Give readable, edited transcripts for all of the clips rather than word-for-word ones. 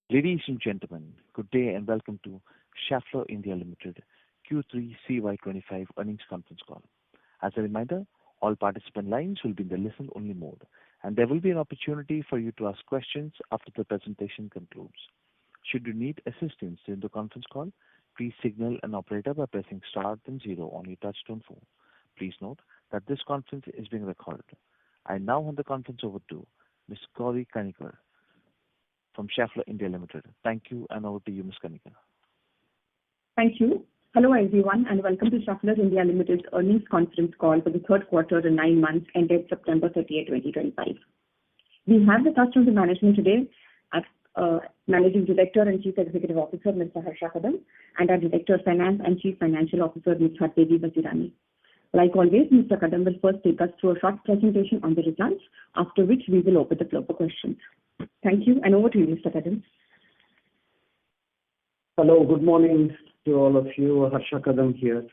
Ladies and gentlemen, good day and welcome to Schaeffler India Limited Q3 CY25 earnings conference call. As a reminder, all participant lines will be in the listen-only mode, and there will be an opportunity for you to ask questions after the presentation concludes. Should you need assistance during the conference call, please signal an operator by pressing star then zero on your touch-tone phone. Please note that this conference is being recorded. I now hand the conference over to Ms. Gauri Kanikar from Schaeffler India Limited. Thank you, and over to you, Ms. Kanikar. Thank you. Hello, everyone, and welcome to Schaeffler India Limited's earnings conference call for the third quarter and 9 months ended September 30, 2025. We have with us from the management today Managing Director and Chief Executive Officer, Mr. Harsha Kadam, and our Director of Finance and Chief Financial Officer, Ms. Hardevi Vazirani. Like always, Mr. Kadam will first take us through a short presentation on the results, after which we will open the floor for questions. Thank you, and over to you, Mr. Kadam. Hello, good morning to all of you. Harsha Kadam here.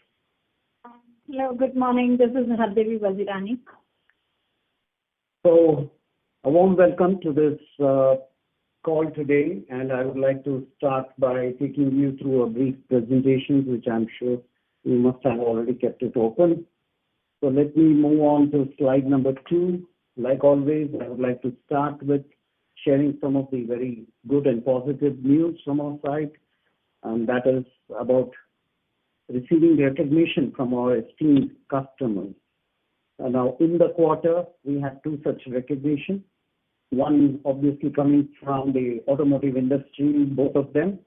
Hello, good morning. This is Hardevi Vazirani. So, a warm welcome to this call today, and I would like to start by taking you through a brief presentation, which I'm sure you must have already kept it open. So let me move on to slide number 2. Like always, I would like to start with sharing some of the very good and positive news from our side, and that is about receiving recognition from our esteemed customers. Now, in the quarter, we had 2 such recognitions. One obviously coming from the automotive industry, both of them.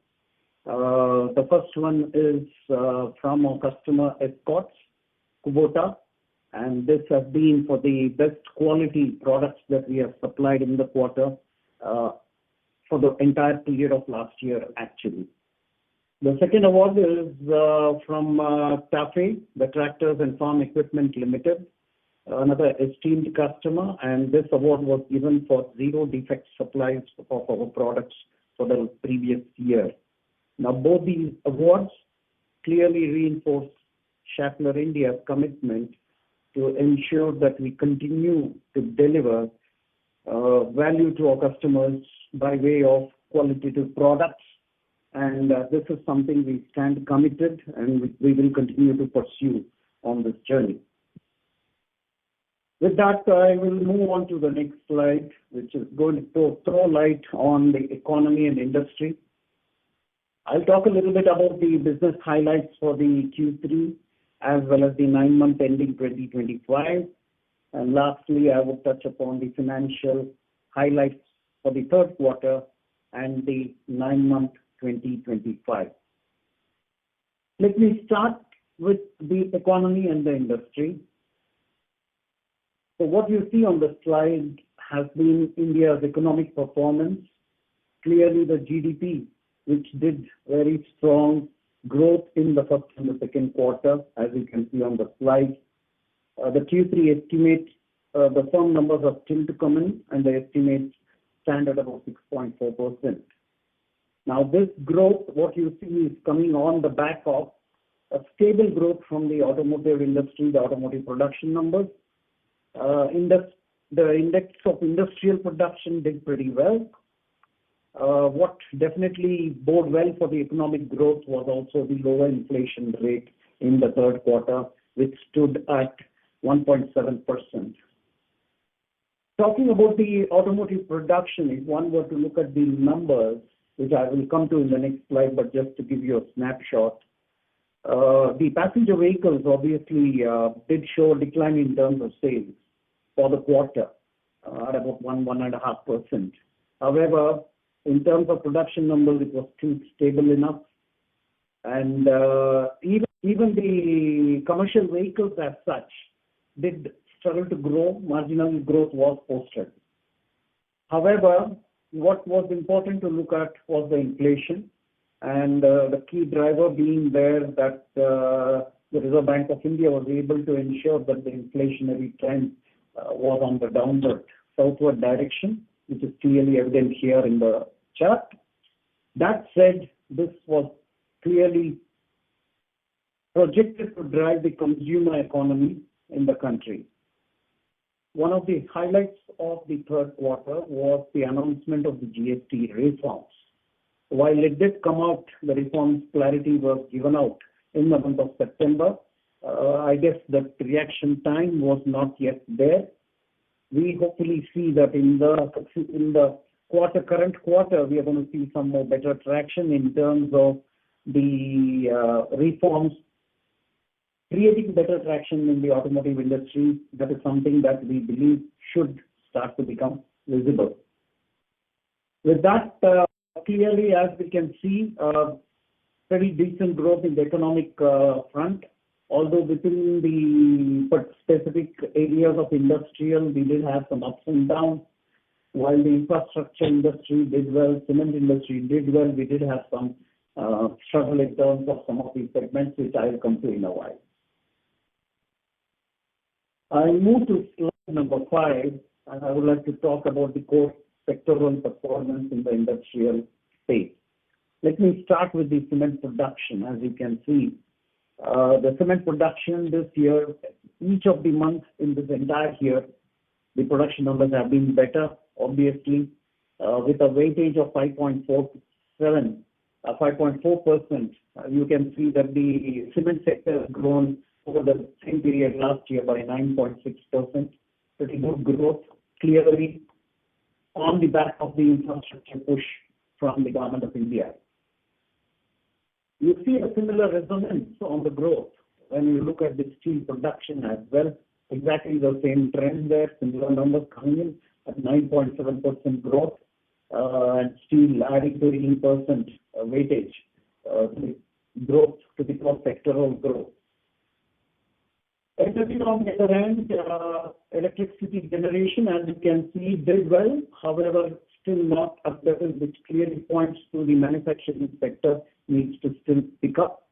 The first one is from our customer Escorts, Kubota, and this has been for the best quality products that we have supplied in the quarter for the entire period of last year, actually. The second award is from TAFE, the Tractors and Farm Equipment Limited, another esteemed customer, and this award was given for zero defect supplies of our products for the previous year. Now, both these awards clearly reinforce Schaeffler India's commitment to ensure that we continue to deliver value to our customers by way of qualitative products, and this is something we stand committed and we will continue to pursue on this journey. With that, I will move on to the next slide, which is going to throw light on the economy and industry. I'll talk a little bit about the business highlights for the Q3 as well as the 9-month ending 2025. And lastly, I will touch upon the financial highlights for the third quarter and the 9-month 2025. Let me start with the economy and the industry. So what you see on the slide has been India's economic performance. Clearly, the GDP, which did very strong growth in the first and the second quarter, as you can see on the slide. The Q3 estimate, the firm numbers are still to come in, and the estimates stand at about 6.4%. Now, this growth, what you see is coming on the back of a stable growth from the automotive industry, the automotive production numbers. The index of industrial production did pretty well. What definitely bode well for the economic growth was also the lower inflation rate in the third quarter, which stood at 1.7%. Talking about the automotive production, if one were to look at the numbers, which I will come to in the next slide, but just to give you a snapshot, the passenger vehicles obviously did show a decline in terms of sales for the quarter at about 1.5%. However, in terms of production numbers, it was still stable enough. And even the commercial vehicles as such did struggle to grow. Marginal growth was posted. However, what was important to look at was the inflation, and the key driver being there that the Reserve Bank of India was able to ensure that the inflationary trend was on the downward southward direction, which is clearly evident here in the chart. That said, this was clearly projected to drive the consumer economy in the country. One of the highlights of the third quarter was the announcement of the GST reforms. While it did come out, the reforms clarity was given out in the month of September. I guess the reaction time was not yet there. We hopefully see that in the current quarter, we are going to see some more better traction in terms of the reforms, creating better traction in the automotive industry. That is something that we believe should start to become visible. With that, clearly, as we can see, very decent growth in the economic front. Although within the specific areas of industrial, we did have some ups and downs. While the infrastructure industry did well, cement industry did well, we did have some struggle in terms of some of these segments, which I will come to in a while. I move to slide number 5, and I would like to talk about the core sectoral performance in the industrial space. Let me start with the cement production. As you can see, the cement production this year, each of the months in this entire year, the production numbers have been better, obviously, with a weightage of 5.4%. You can see that the cement sector has grown over the same period last year by 9.6%. Pretty good growth, clearly on the back of the infrastructure push from the Government of India. You see a similar resonance on the growth when you look at the steel production as well. Exactly the same trend there, similar numbers coming in at 9.7% growth, and steel adding to 18% weightage growth to the core sectoral growth. Energy on the other hand, electricity generation, as you can see, did well. However, still not at level, which clearly points to the manufacturing sector needs to still pick up.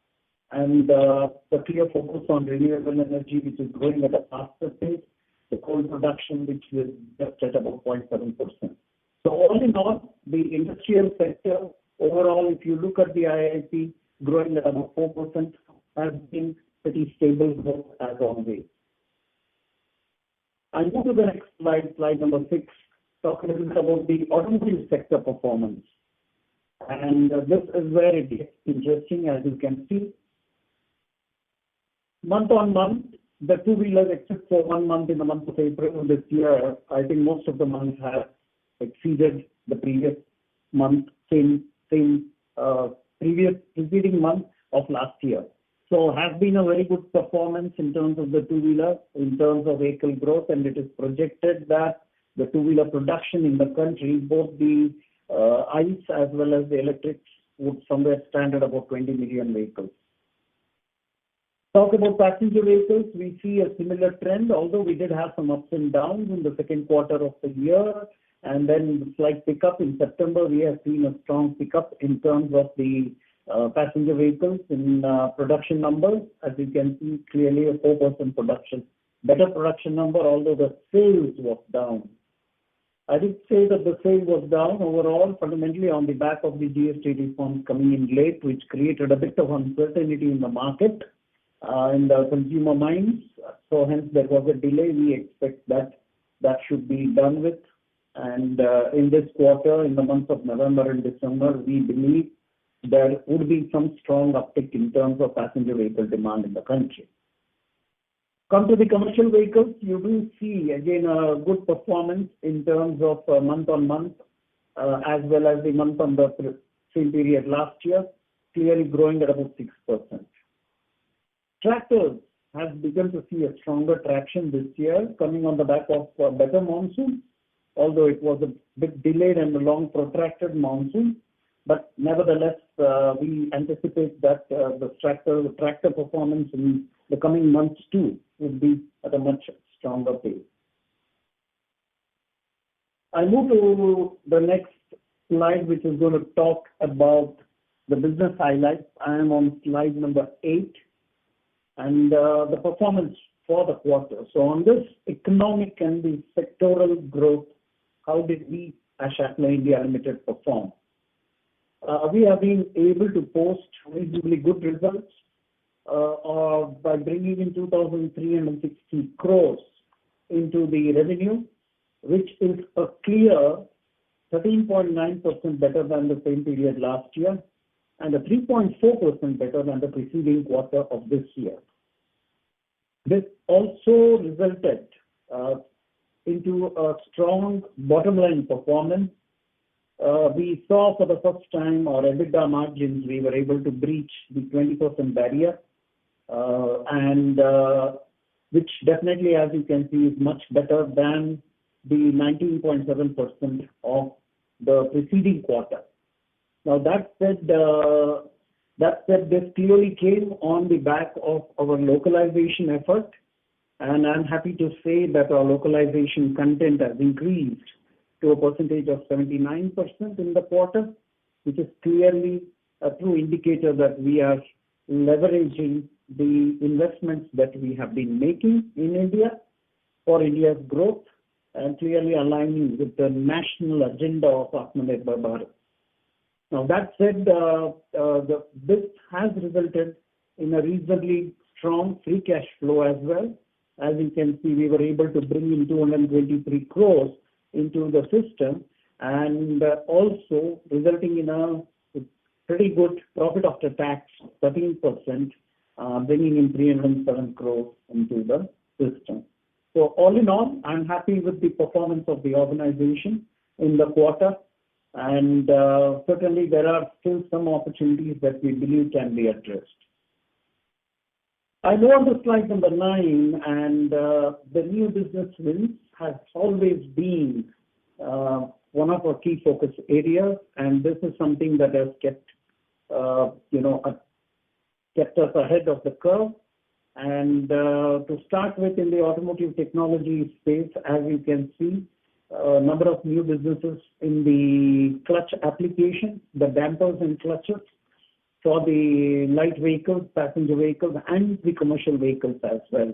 And the clear focus on renewable energy, which is growing at a faster pace, the coal production, which is just at about 0.7%. So all in all, the industrial sector overall, if you look at the IIP, growing at about 4%, has been pretty stable growth as always. I move to the next slide, slide number 6, talk a little bit about the automobile sector performance. And this is where it gets interesting, as you can see. Month on month, the two-wheelers, except for 1 month in the month of April this year, I think most of the months have exceeded the previous month, preceding month of last year. So has been a very good performance in terms of the two-wheeler, in terms of vehicle growth, and it is projected that the two-wheeler production in the country, both the ICE as well as the electrics, would somewhere stand at about 20 million vehicles. Talk about passenger vehicles, we see a similar trend, although we did have some ups and downs in the second quarter of the year, and then the slight pickup in September. We have seen a strong pickup in terms of the passenger vehicles in production numbers. As you can see, clearly a 4% production, better production number, although the sales was down. I did say that the sale was down overall, fundamentally on the back of the GST reforms coming in late, which created a bit of uncertainty in the market, in the consumer minds. So hence there was a delay. We expect that should be done with. And in this quarter, in the months of November and December, we believe there would be some strong uptick in terms of passenger vehicle demand in the country. Come to the commercial vehicles, you do see again a good performance in terms of month on month, as well as the month on the same period last year, clearly growing at about 6%. Tractors has begun to see a stronger traction this year, coming on the back of better monsoon, although it was a bit delayed and a long protracted monsoon. But nevertheless, we anticipate that the tractor performance in the coming months too would be at a much stronger pace. I move to the next slide, which is going to talk about the business highlights. I am on slide number 8, and the performance for the quarter. So on this economic and the sectoral growth, how did we as Schaeffler India Limited perform? We have been able to post reasonably good results by bringing in 2,360 crores into the revenue, which is a clear 13.9% better than the same period last year, and a 3.4% better than the preceding quarter of this year. This also resulted into a strong bottom line performance. We saw for the first time our EBITDA margins, we were able to breach the 20% barrier, and which definitely, as you can see, is much better than the 19.7% of the preceding quarter. Now that said, this clearly came on the back of our localization effort, and I'm happy to say that our localization content has increased to a percentage of 79% in the quarter, which is clearly a true indicator that we are leveraging the investments that we have been making in India for India's growth and clearly aligning with the national agenda of Atmanirbhar Bharat. Now that said, this has resulted in a reasonably strong free cash flow as well. As you can see, we were able to bring in 223 crores into the system, and also resulting in a pretty good profit after tax, 13%, bringing in 307 crores into the system. So all in all, I'm happy with the performance of the organization in the quarter, and certainly there are still some opportunities that we believe can be addressed. I go on to slide number 9, and the new business wins has always been one of our key focus areas, and this is something that has kept us ahead of the curve. And to start with, in the automotive technology space, as you can see, a number of new businesses in the clutch application, the dampers and clutches for the light vehicles, passenger vehicles, and the commercial vehicles as well.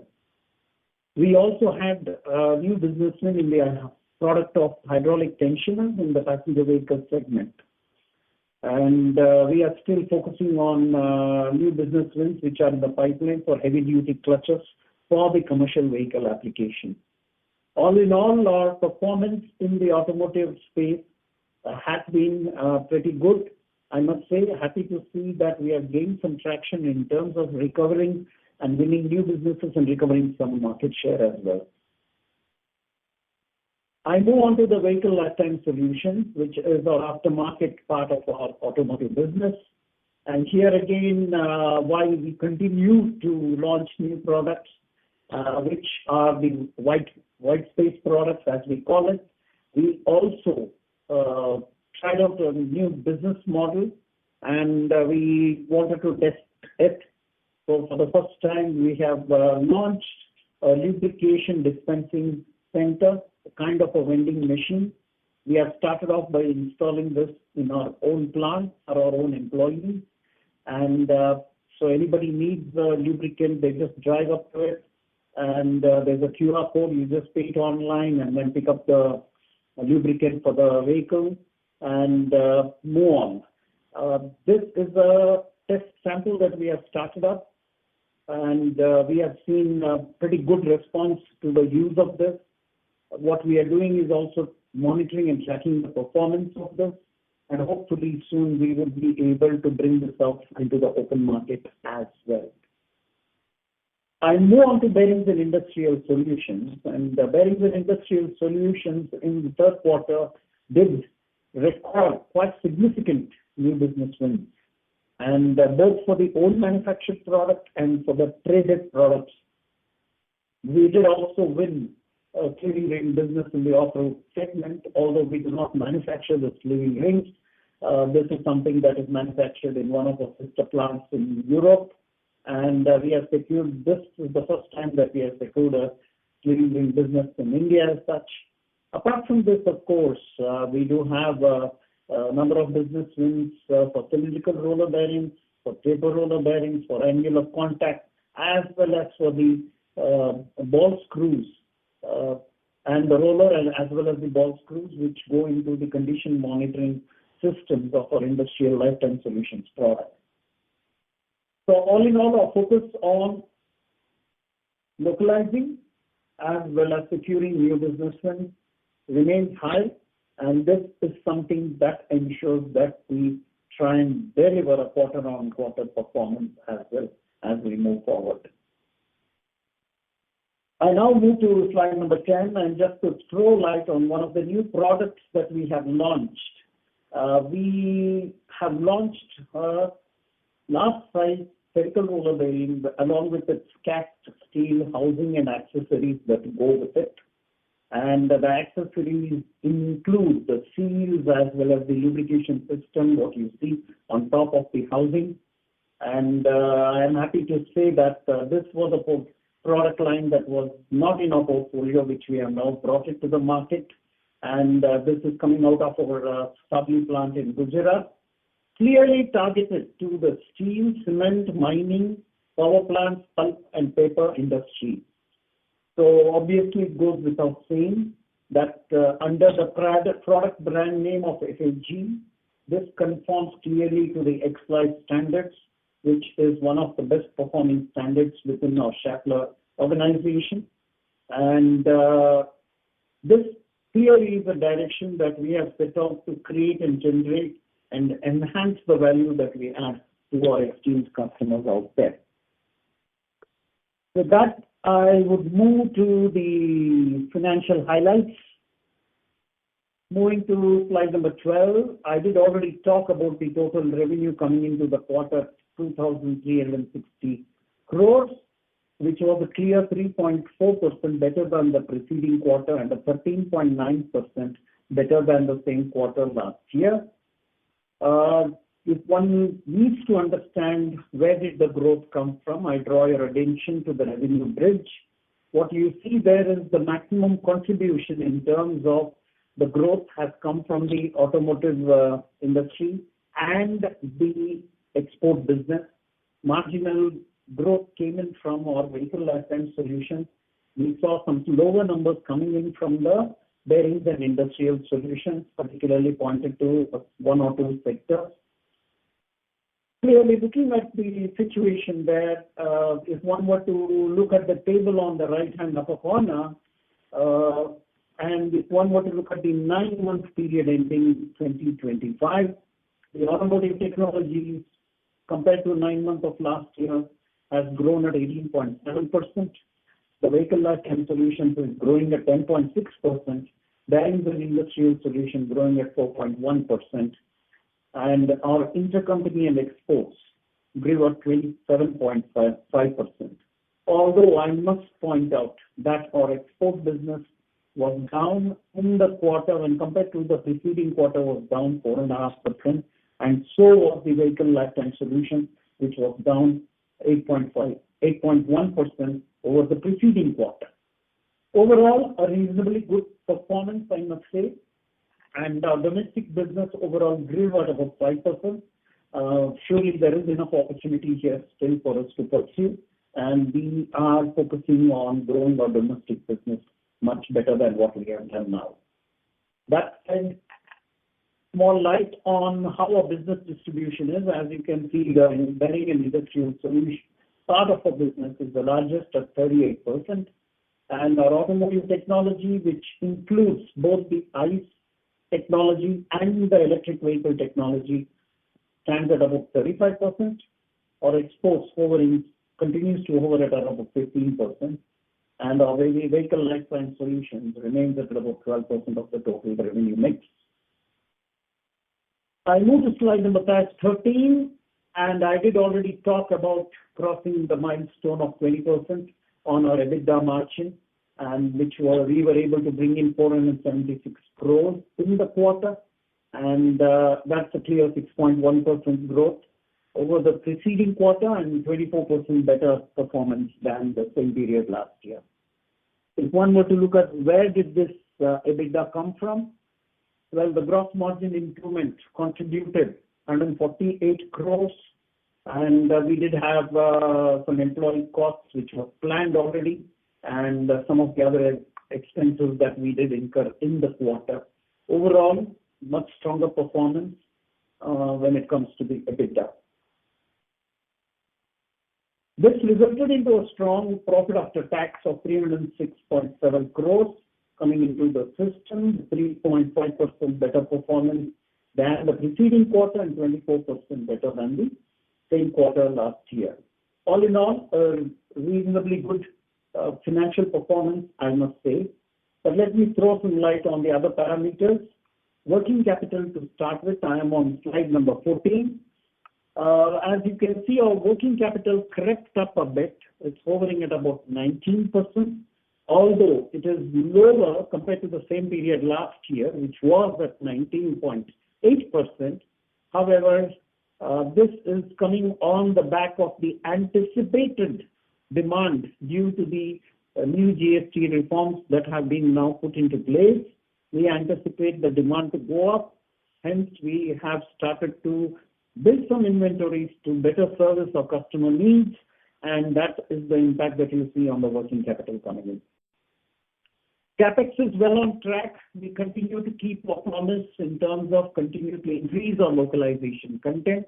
We also had new businessmen in the product of hydraulic tensioners in the passenger vehicle segment. And we are still focusing on new business wins which are in the pipeline for heavy-duty clutches for the commercial vehicle application. All in all, our performance in the automotive space has been pretty good. I must say, happy to see that we have gained some traction in terms of recovering and winning new businesses and recovering some market share as well. I move on to the vehicle lifetime solutions, which is our aftermarket part of our automotive business. And here again, while we continue to launch new products, which are the white space products, as we call it, we also tried out a new business model, and we wanted to test it. So for the first time, we have launched a lubrication dispensing center, a kind of a vending machine. We have started off by installing this in our own plant or our own employees. And so anybody needs a lubricant, they just drive up to it, and there's a QR code. You just pay it online and then pick up the lubricant for the vehicle and move on. This is a test sample that we have started up, and we have seen a pretty good response to the use of this. What we are doing is also monitoring and tracking the performance of this, and hopefully soon we will be able to bring this out into the open market as well. I move on to bearings and industrial solutions, and bearings and industrial solutions in the third quarter did record quite significant new business wins, and both for the own manufactured product and for the traded products. We did also win a sleeving ring business in the off-road segment, although we do not manufacture the sleeving rings. This is something that is manufactured in one of our sister plants in Europe, and we have secured, this is the first time that we have secured a sleeving ring business in India as such. Apart from this, of course, we do have a number of business wins for cylindrical roller bearings, for taper roller bearings, for angular contact, as well as for the ball screws and the roller, and as well as the ball screws, which go into the condition monitoring systems of our industrial lifetime solutions product. So all in all, our focus on localizing as well as securing new business wins remains high, And this is something that ensures that we try and deliver a quarter-on-quarter performance as well as we move forward. I now move to slide number 10, and just to throw light on one of the new products that we have launched. We have launched large-size spherical roller bearing along with its cast steel housing and accessories that go with it. And the accessories include the seals as well as the lubrication system, what you see on top of the housing. And I am happy to say that this was a product line that was not in our portfolio, which we have now brought it to the market. And this is coming out of our Savli plant in Gujarat, clearly targeted to the steel, cement, mining, power plants, pulp and paper industry. So obviously it goes without saying that under the product brand name of FAG, this conforms clearly to the X-Life standards, which is one of the best performing standards within our Schaeffler organization. And this clearly is a direction that we have set out to create and generate and enhance the value that we add to our esteemed customers out there. With that, I would move to the financial highlights. Moving to slide number 12, I did already talk about the total revenue coming into the quarter, 2,360 crores, which was a clear 3.4% better than the preceding quarter and a 13.9% better than the same quarter last year. If one needs to understand where did the growth come from, I draw your attention to the revenue bridge. What you see there is the maximum contribution in terms of the growth has come from the automotive industry and the export business. Marginal growth came in from our vehicle lifetime solutions. We saw some lower numbers coming in from the bearings and industrial solutions, particularly pointed to one or two sectors. Clearly, looking at the situation there, if one were to look at the table on the right-hand upper corner, and if one were to look at the 9-month period ending 2025, the automotive technologies compared to 9 months of last year has grown at 18.7%. The vehicle lifetime solutions is growing at 10.6%. Bearings and industrial solutions growing at 4.1%. And our intercompany and exports grew at 27.5%. Although I must point out that our export business was down in the quarter when compared to the preceding quarter was down 4.5%, and so was the vehicle lifetime solution, which was down 8.1% over the preceding quarter. Overall, a reasonably good performance, I must say. And our domestic business overall grew at about 5%. Surely there is enough opportunity here still for us to pursue, and we are focusing on growing our domestic business much better than what we have done now. That said, more light on how our business distribution is. As you can see, the bearing and industrial solution part of our business is the largest at 38%, and our automotive technology, which includes both the ICE technology and the electric vehicle technology, stands at about 35%. Our exports continues to hover at about 15%, and our vehicle lifetime solutions remains at about 12% of the total revenue mix. I move to slide number 13, and I did already talk about crossing the milestone of 20% on our EBITDA margin, and we were able to bring in 476 crores in the quarter, and that's a clear 6.1% growth over the preceding quarter and 24% better performance than the same period last year. If one were to look at where did this EBITDA come from, well, the gross margin improvement contributed 148 crores, and we did have some employee costs which were planned already, and some of the other expenses that we did incur in the quarter. Overall, much stronger performance when it comes to the EBITDA. This resulted into a strong profit after tax of 306.7 crores coming into the system, 3.5% better performance than the preceding quarter and 24% better than the same quarter last year. All in all, a reasonably good financial performance, I must say. But let me throw some light on the other parameters. Working capital to start with, I am on slide number 14. As you can see, our working capital crept up a bit. It's hovering at about 19%, although it is lower compared to the same period last year, which was at 19.8%. However, this is coming on the back of the anticipated demand due to the new GST reforms that have been now put into place. We anticipate the demand to go up. Hence, we have started to build some inventories to better service our customer needs, and that is the impact that you see on the working capital coming in. CapEx is well on track. We continue to keep our promise in terms of continuing to increase our localization content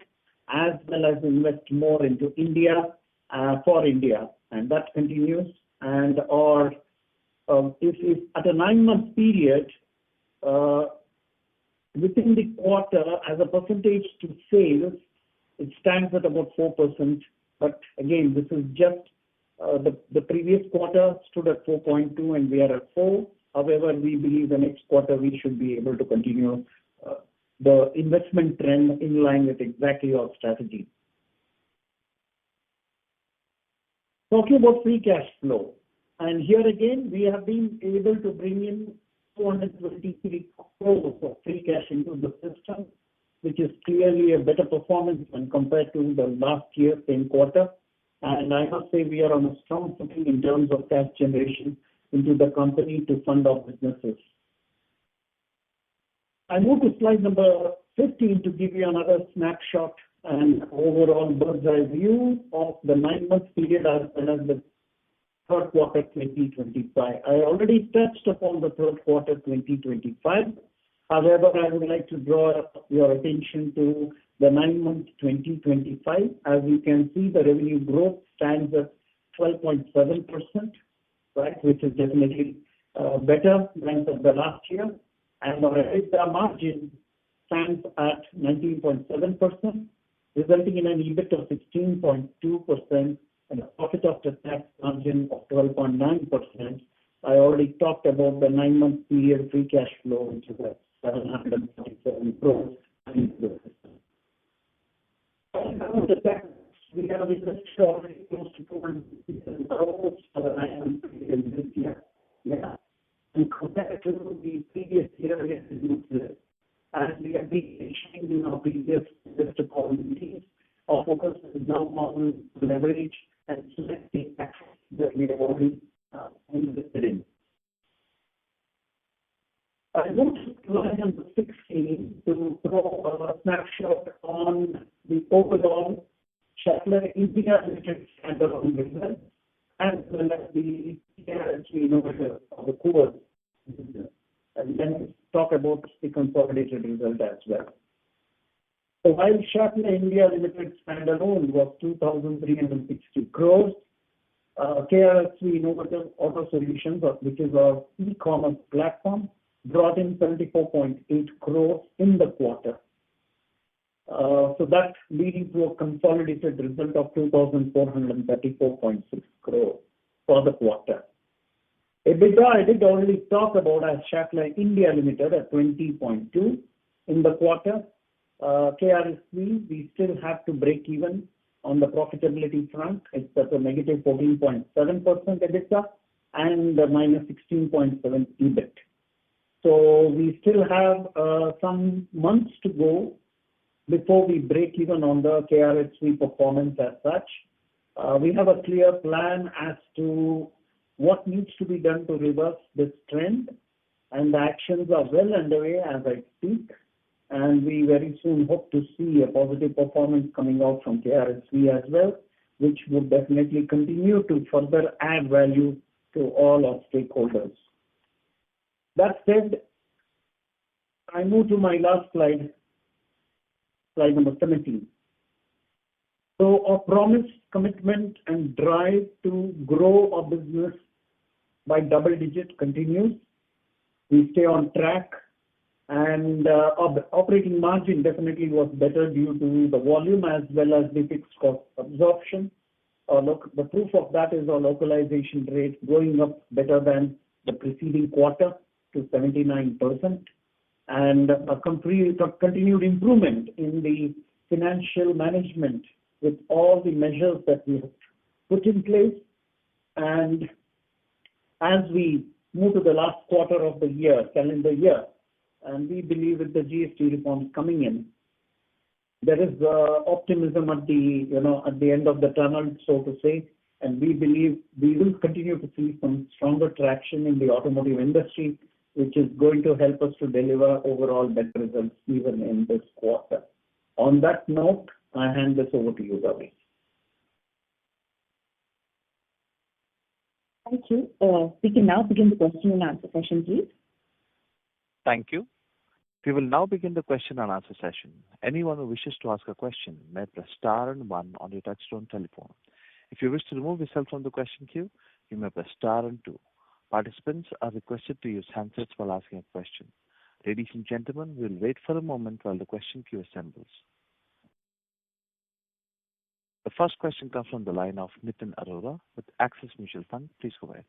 as well as invest more into India for India, and that continues. And if at a 9-month period, within the quarter, as a percentage to sales, it stands at about 4%. But again, this is just the previous quarter stood at 4.2 and we are at 4. However, we believe the next quarter we should be able to continue the investment trend in line with exactly our strategy. Talking about free cash flow, and here again, we have been able to bring in 223 crores of free cash into the system, which is clearly a better performance when compared to the last year, same quarter. And I must say we are on a strong footing in terms of cash generation into the company to fund our businesses. I move to slide number 15 to give you another snapshot and overall bird's eye view of the 9-month period as well as the third quarter 2025. I already touched upon the third quarter 2025. However, I would like to draw your attention to the 9-month 2025. As you can see, the revenue growth stands at 12.7%, right, which is definitely better than the last year. And our EBITDA margin stands at 19.7%, resulting in an EBIT of 16.2% and a profit after tax margin of 12.9%. I already talked about the 9-month period free cash flow, which is at 747 crores. We have invested already close to 200 crores for the 9-month period this year. Yeah. And compared to the previous year, it is as we have been mentioning in our previous investor call meetings, our focus is now on leverage and select the assets that we have already invested in. I want to slide number 16 to throw a snapshot on the overall Schaeffler India Limited standalone business as well as the innovator of the core business. And then talk about the consolidated result as well. So while Schaeffler India Limited standalone was 2,360 crores, KRSV Innovative Auto Solutions, which is our e-commerce platform, brought in 74.8 crores in the quarter. So that leading to a consolidated result of 2,434.6 crores for the quarter. EBITDA, I did already talk about as Schaeffler India Limited at 20.2 in the quarter. KRSV, we still have to break even on the profitability front. It's at a negative 14.7% EBITDA and a minus 16.7 EBIT. So we still have some months to go before we break even on the KRSV performance as such. We have a clear plan as to what needs to be done to reverse this trend, and the actions are well underway as I speak. And we very soon hope to see a positive performance coming out from KRSV as well, which would definitely continue to further add value to all our stakeholders. That said, I move to my last slide, slide number 17. So our promise, commitment, and drive to grow our business by double digit continues. we stay on track, and operating margin definitely was better due to the volume as well as the fixed cost absorption. Look, the proof of that is our localization rate going up better than the preceding quarter to 79%, and a continued improvement in the financial management with all the measures that we have put in place. And as we move to the last quarter of the year, calendar year, and we believe with the GST reforms coming in, there is optimism at the end of the tunnel, so to say, and we believe we will continue to see some stronger traction in the automotive industry, which is going to help us to deliver overall better results even in this quarter. On that note, I hand this over to you, Ravi. Thank you. We can now begin the question and answer session, please. Thank you. We will now begin the question and answer session. Anyone who wishes to ask a question may press star and one on your touchtone telephone. If you wish to remove yourself from the question queue, you may press star and two. Participants are requested to use handsets while asking a question. Ladies and gentlemen, we'll wait for a moment while the question queue assembles. The first question comes from the line of Nitin Arora with Axis Mutual Fund. Please go ahead.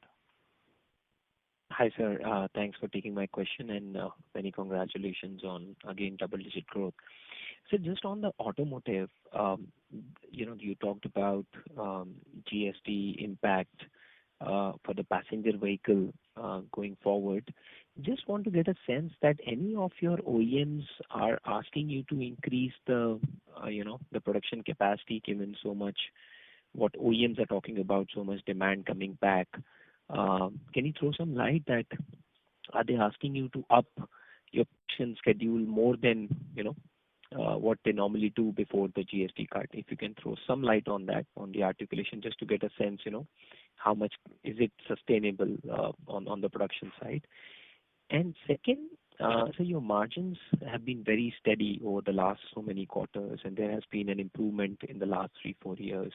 Hi, sir. Thanks for taking my question, and many congratulations on, again, double-digit growth. So just on the automotive, you talked about GST impact for the passenger vehicle going forward. Just want to get a sense that any of your OEMs are asking you to increase the production capacity, given so much what OEMs are talking about, so much demand coming back. Can you throw some light that are they asking you to up your production schedule more than what they normally do before the GST cut? If you can throw some light on that, on the articulation, just to get a sense, how much is it sustainable on the production side? And second, so your margins have been very steady over the last so many quarters, and there has been an improvement in the last 3-4 years.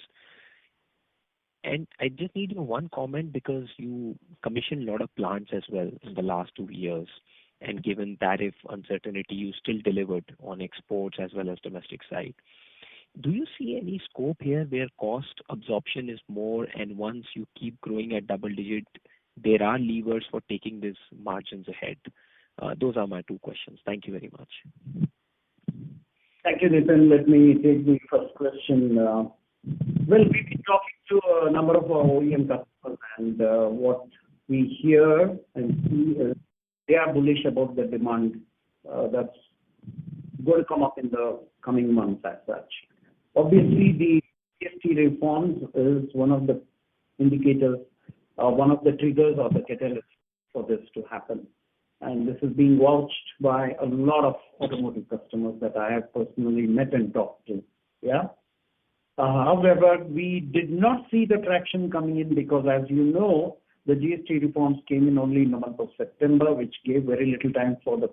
And I just need one comment, because you commissioned a lot of plants as well in the last 2 years, and given tariff uncertainty, you still delivered on exports as well as domestic side. Do you see any scope here where cost absorption is more, and once you keep growing at double digit, there are levers for taking these margins ahead? Those are my 2 questions. Thank you very much. Thank you, Nitin. Let me take the first question. Well, we've been talking to a number of our OEM customers, and what we hear and see is they are bullish about the demand that's going to come up in the coming months as such. Obviously, the GST reforms is one of the indicators, one of the triggers or the catalyst for this to happen. And this is being watched by a lot of automotive customers that I have personally met and talked to. Yeah. However, we did not see the traction coming in because, as you know, the GST reforms came in only in the month of September, which gave very little time for the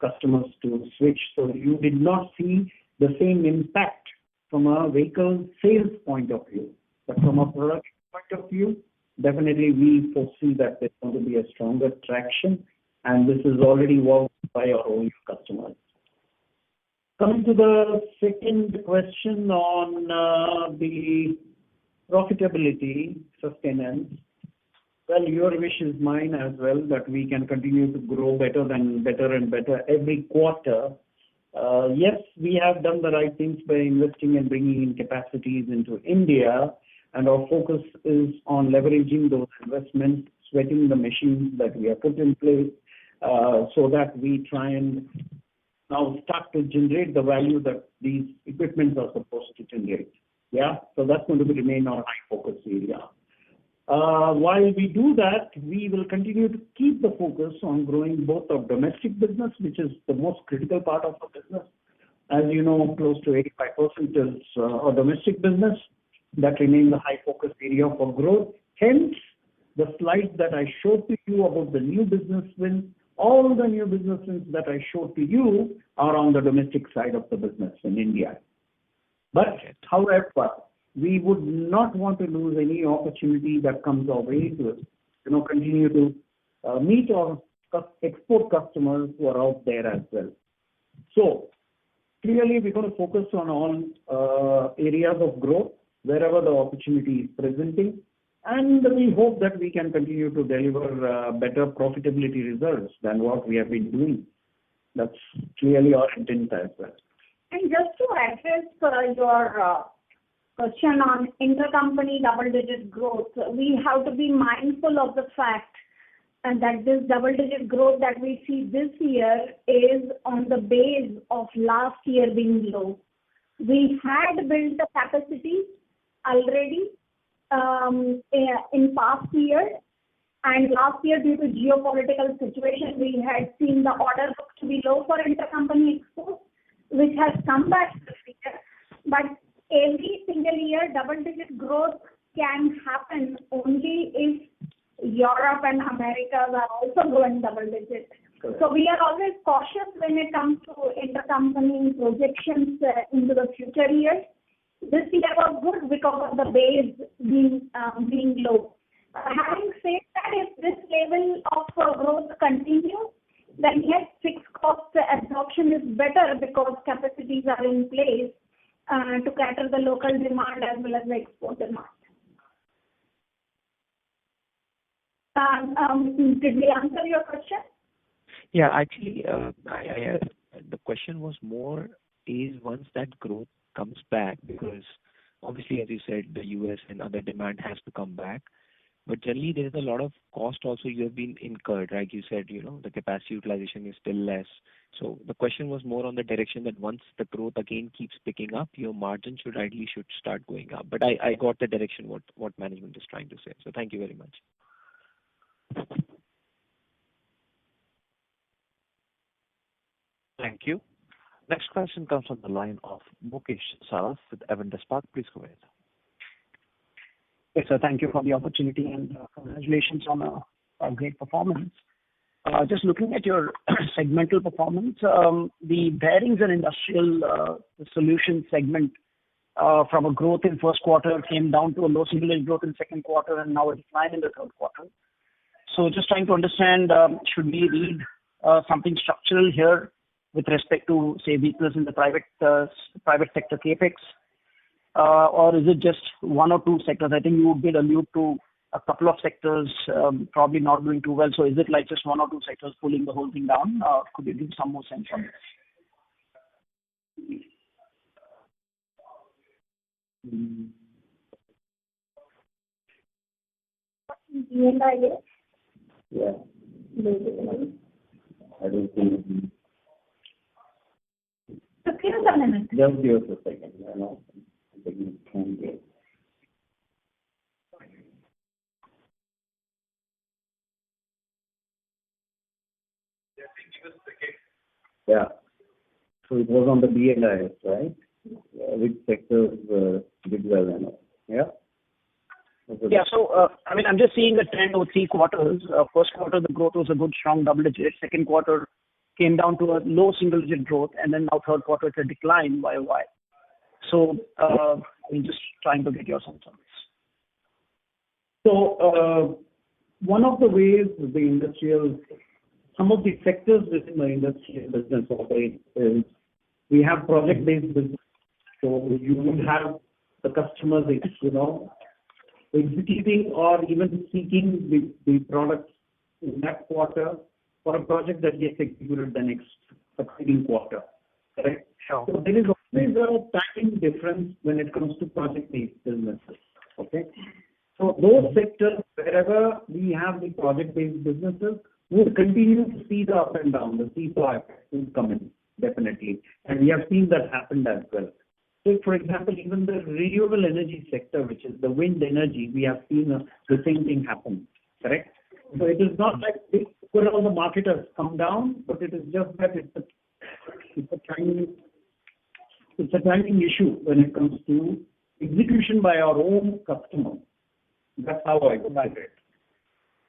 customers to switch. So you did not see the same impact from a vehicle sales point of view. But from a product point of view, definitely we foresee that there's going to be a stronger traction, and this is already worked by our own customers. Coming to the second question on the profitability sustenance, well, your wish is mine as well, that we can continue to grow better and better every quarter. Yes, we have done the right things by investing and bringing in capacities into India, and our focus is on leveraging those investments, sweating the machines that we have put in place, so that we try and now start to generate the value that these equipments are supposed to generate. Yeah, so that's going to remain our high focus area. While we do that, we will continue to keep the focus on growing both our domestic business, which is the most critical part of our business. As you know, close to 85% is our domestic business. That remains a high focus area for growth. Hence, the slides that I showed to you about the new business wins, all the new business wins that I showed to you are on the domestic side of the business in India. But, however, we would not want to lose any opportunity that comes our way to continue to meet our export customers who are out there as well. So clearly, we're going to focus on all areas of growth wherever the opportunity is presenting, and we hope that we can continue to deliver better profitability results than what we have been doing. That's clearly our intent as well. And just to address your question on intercompany double-digit growth, we have to be mindful of the fact that this double-digit growth that we see this year is on the base of last year being low. We had built the capacity already in past years, and last year due to geopolitical situation, we had seen the order book to be low for intercompany exports, which has come back this year. But every single year, double-digit growth can happen only if Europe and Americas are also growing double-digit. So we are always cautious when it comes to intercompany projections into the future years. This year was good because of the base being low. Having said that, if this level of growth continues, then yes, fixed cost absorption is better because capacities are in place to cater the local demand as well as the export demand. Did we answer your question? Yeah, actually, the question was more is once that growth comes back, because obviously, as you said, the US and other demand has to come back. But generally, there is a lot of cost also you have been incurred, right? You said, the capacity utilization is still less. So the question was more on the direction that once the growth again keeps picking up, your margin should start going up. But I got the direction what management is trying to say. So thank you very much. Thank you. Next question comes from the line of Mukesh Saraf with Avendus Spark. Please go ahead. Yes, sir. Thank you for the opportunity and congratulations on a great performance. Just looking at your segmental performance, the bearings and industrial solutions segment from a growth in first quarter came down to a low single-digit growth in second quarter and now a decline in the third quarter. So just trying to understand, should we read something structural here with respect to, say, weakness in the private sector capex, or is it just one or two sectors? I think you did allude to a couple of sectors probably not doing too well. So is it like just one or two sectors pulling the whole thing down? Could you give some more sense on this? Yeah. I don't think. Just give us a minute. Just give us a second. I can get. Yeah. So it was on the BLIS, right? Which sectors did well and all. Yeah? Yeah. So, I'm just seeing the trend over 3 quarters. First quarter, the growth was a good, strong double digit. Second quarter came down to a low single digit growth. And then now third quarter, it's a decline YOY. So, I'm just trying to get your sense on this. So, one of the ways some of the sectors within the industrial business operate is we have project-based business. So you will have the customers, executing or even seeking the products in that quarter for a project that gets executed the next succeeding quarter. Correct? Sure. So there is always a timing difference when it comes to project-based businesses. Okay? So those sectors, wherever we have the project-based businesses, we'll continue to see the up and down, the seesaw effect will come in, definitely. And we have seen that happen as well. So, for example, even the renewable energy sector, which is the wind energy, we have seen the same thing happen. Correct? So it is not like overall the market has come down, but it is just that it's a timing issue when it comes to execution by our own customers. That's how I look at it.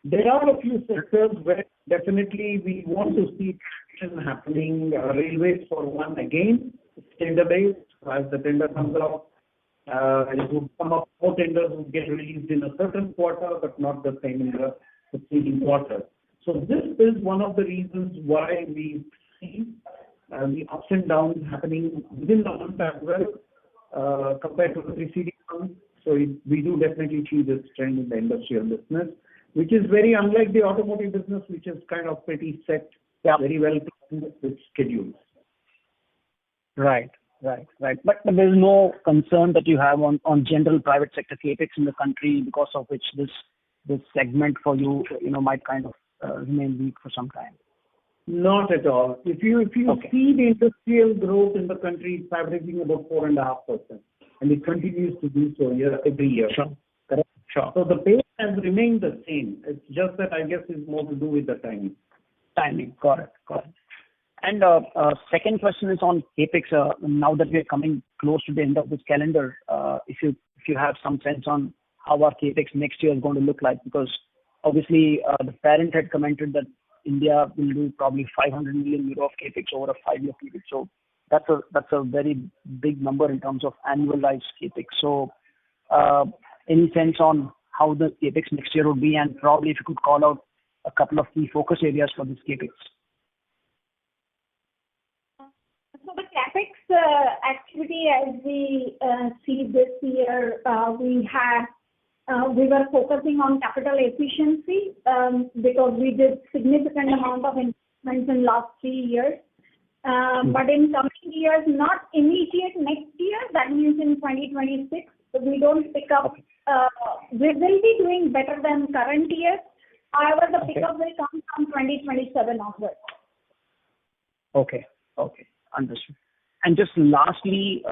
There are a few sectors where definitely we want to see traction happening. Railways, for one, again, tender-based. As the tender comes out, it would come up, more tenders would get released in a certain quarter, but not the same in the succeeding quarter. So this is one of the reasons why we see the ups and downs happening within the month as well, compared to the preceding month. So we do definitely see this trend in the industrial business, which is very unlike the automotive business, which is kind of pretty set, very well planned with schedules. Right. But there's no concern that you have on general private sector capex in the country, because of which this segment for you, might kind of remain weak for some time. Not at all. If you see the industrial growth in the country, it's averaging about 4.5%, and it continues to do so every year. Sure. Correct? Sure. So the pace has remained the same. It's just that I guess it's more to do with the timing. Got it. And second question is on capex. Now that we are coming close to the end of this calendar, if you have some sense on how our capex next year is going to look like, because obviously the parent had commented that India will do probably 500 million euro of capex over a 5-year period. So that's a very big number in terms of annualized capex. So any sense on how the capex next year would be, and probably if you could call out a couple of key focus areas for this capex? So the capex activity, as we see this year, we were focusing on capital efficiency because we did significant amount of investments in last 3 years. But in coming years, not immediate next year, that means in 2026, we don't pick up. We will be doing better than current year. However, the pickup will come from 2027 onwards. Okay. Understood. And just lastly,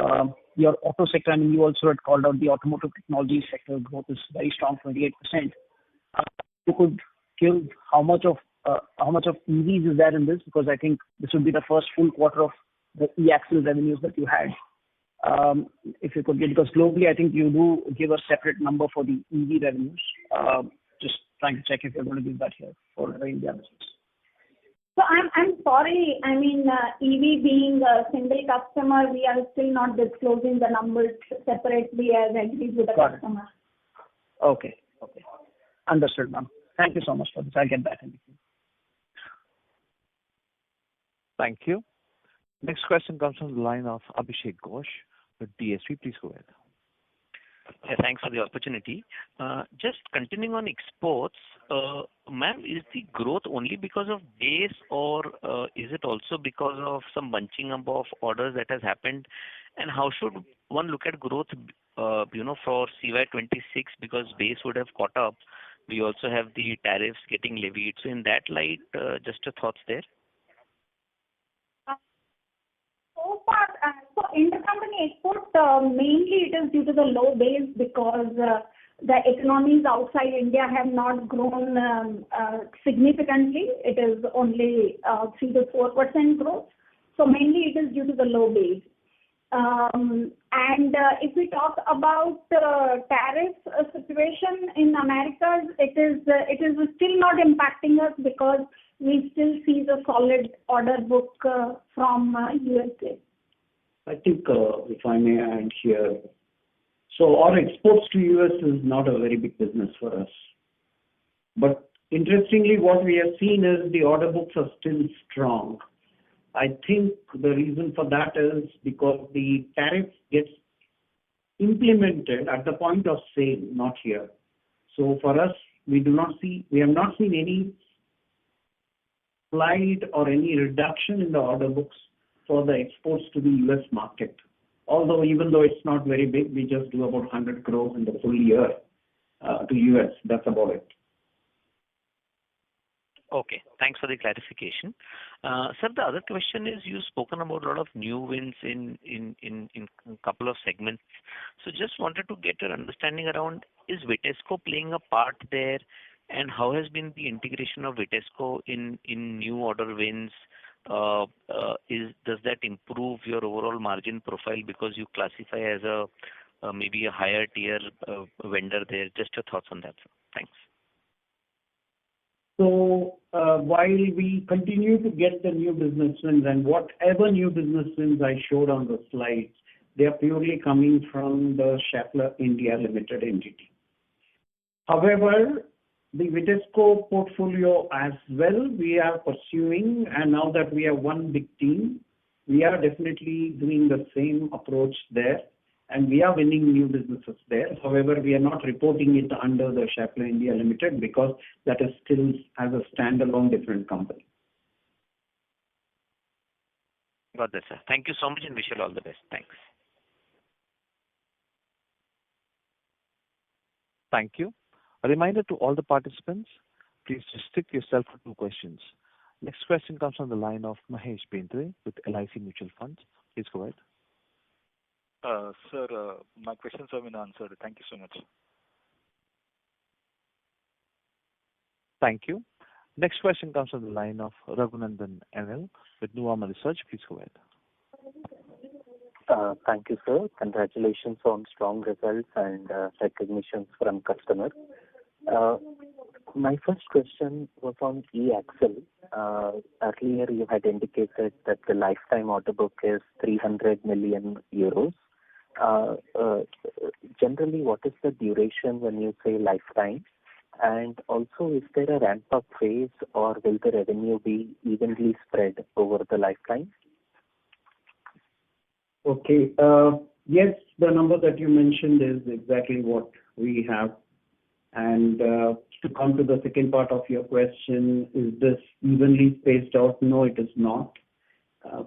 your auto sector, you also had called out the automotive technology sector growth is very strong, 28%. You could give how much of EVs is there in this? Because I think this would be the first full quarter of the e-axle revenues that you had. If you could give, because globally, I think you do give a separate number for the EV revenues. Just trying to check if you're going to give that here for the India business. So I'm sorry. EV being a single customer, we are still not disclosing the numbers separately as agreed with the customer. Okay. Understood, ma'am. Thank you so much for this. I'll get back in with you. Thank you. Next question comes from the line of Abhishek Ghosh with DSP. Please go ahead. Yeah, thanks for the opportunity. Just continuing on exports, ma'am, is the growth only because of base, or is it also because of some bunching up of orders that has happened? And how should one look at growth, for CY26, because base would have caught up? We also have the tariffs getting levied. So in that light, just your thoughts there. So far, intercompany export, mainly it is due to the low base, because the economies outside India have not grown significantly. It is only 3 to 4% growth. So mainly it is due to the low base. And if we talk about tariff situation in America, it is still not impacting us, because we still see the solid order book from USA. I think, if I may add here, so our exports to US is not a very big business for us. But interestingly, what we have seen is the order books are still strong. I think the reason for that is because the tariff gets implemented at the point of sale, not here. So for us, we have not seen any slide or any reduction in the order books for the exports to the US market. Although, even though it's not very big, we just do about 100 crores in the full year to US. That's about it. Okay, thanks for the clarification. Sir, the other question is, you've spoken about a lot of new wins in a couple of segments. So just wanted to get your understanding around, is Vitesco playing a part there, and how has been the integration of Vitesco in new order wins? Does that improve your overall margin profile because you classify as maybe a higher tier vendor there? Just your thoughts on that, sir. Thanks. So while we continue to get the new business wins, and whatever new business wins I showed on the slides, they are purely coming from the Schaeffler India Limited entity. However, the Vitesco portfolio as well, we are pursuing, and now that we have one big team, we are definitely doing the same approach there, and we are winning new businesses there. However, we are not reporting it under the Schaeffler India Limited because that is still as a standalone different company. Got that, sir. Thank you so much and wish you all the best. Thanks. Thank you. A reminder to all the participants, please restrict yourself to 2 questions. Next question comes from the line of Mahesh Bendre with LIC Mutual Funds. Please go ahead. Sir, my questions have been answered. Thank you so much. Thank you. Next question comes from the line of Raghunandan NL with Nuvama Research. Please go ahead. Thank you, sir. Congratulations on strong results and recognitions from customers. My first question was on e-Axle. Earlier you had indicated that the lifetime order book is 300 million euros. Generally, what is the duration when you say lifetime? And also, is there a ramp-up phase or will the revenue be evenly spread over the lifetime? Okay. Yes, the number that you mentioned is exactly what we have. And to come to the second part of your question, is this evenly spaced out? No, it is not.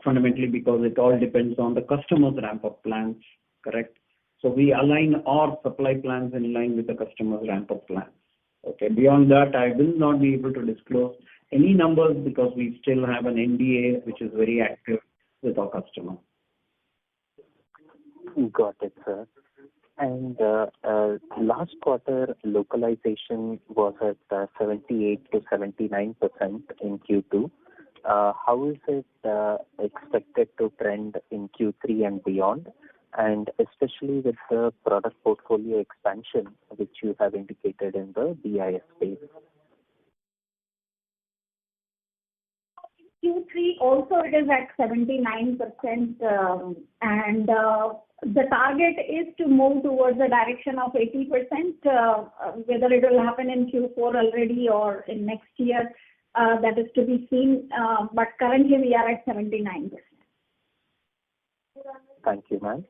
Fundamentally, because it all depends on the customer's ramp-up plans, correct? So we align our supply plans in line with the customer's ramp-up plans. Okay. Beyond that, I will not be able to disclose any numbers because we still have an NDA which is very active with our customer. Got it, sir. And last quarter, localization was at 78 to 79% in Q2. How is it expected to trend in Q3 and beyond? And especially with the product portfolio expansion, which you have indicated in the BIS space. Q3 also it is at 79%, and the target is to move towards the direction of 80%. Whether it will happen in Q4 already or in next year, that is to be seen. But currently we are at 79%. Thank you, ma'am.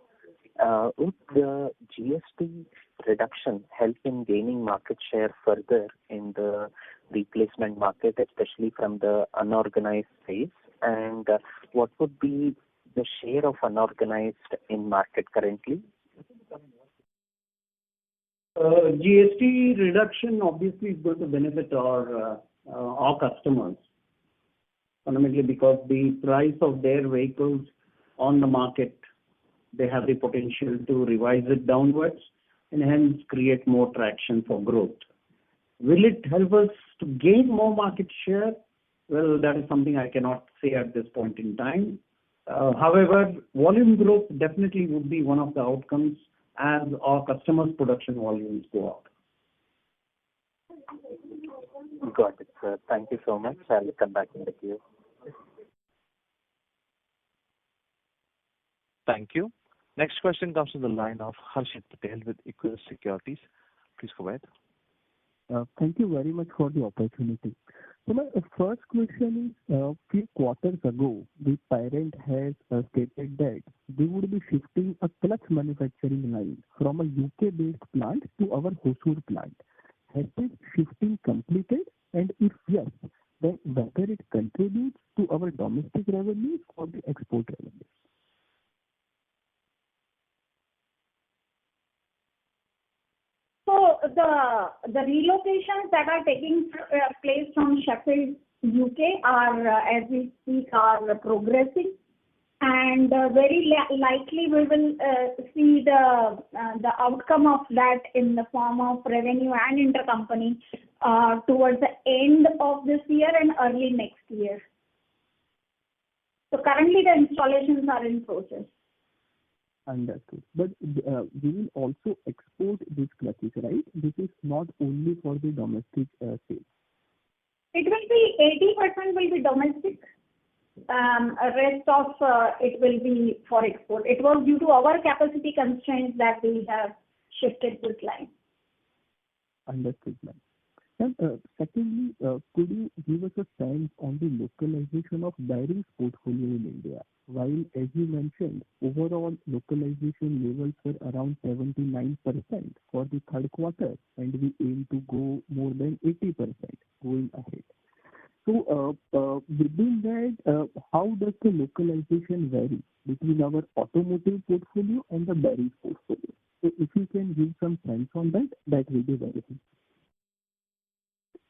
Would the GST reduction help in gaining market share further in the replacement market, especially from the unorganized space? And what would be the share of unorganized in market currently? GST reduction obviously is going to benefit our customers, fundamentally because the price of their vehicles on the market, they have the potential to revise it downwards and hence create more traction for growth. Will it help us to gain more market share? Well, that is something I cannot say at this point in time. However, volume growth definitely would be one of the outcomes as our customers' production volumes go up. Got it, sir. Thank you so much. I'll come back in the queue. Thank you. Next question comes from the line of Harshit Patel with Equus Securities. Please go ahead. Thank you very much for the opportunity. So my first question is, a few quarters ago, the parent has stated that they would be shifting a clutch manufacturing line from a UK-based plant to our Hosur plant. Has this shifting completed? And if yes, then whether it contributes to our domestic revenues or the export revenues? So the relocations that are taking place from Sheffield, UK are, as we speak, are progressing. And very likely we will see the outcome of that in the form of revenue and intercompany towards the end of this year and early next year. So currently the installations are in process. Understood. But we will also export these clutches, right? This is not only for the domestic sales. It will be 80% will be domestic. Rest of it will be for export. It was due to our capacity constraints that we have shifted this line. Understood, ma'am. And secondly, could you give us a sense on the localization of bearings portfolio in India? While, as you mentioned, overall localization levels were around 79% for the third quarter, and we aim to go more than 80% going ahead. So, within that, how does the localization vary between our automotive portfolio and the bearings portfolio? So, if you can give some sense on that, that will be very helpful.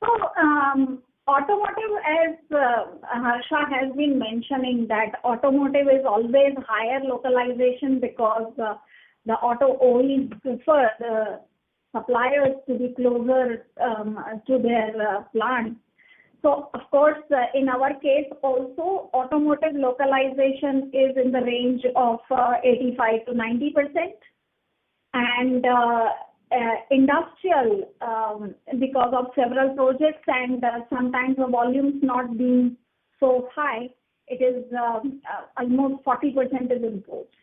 So, automotive, as Harsha has been mentioning, that automotive is always higher localization because the auto OEs prefer the suppliers to be closer to their plant. So, of course, in our case also, automotive localization is in the range of 85 to 90%. And industrial, because of several projects and sometimes the volumes not being so high, it is almost 40% is imports.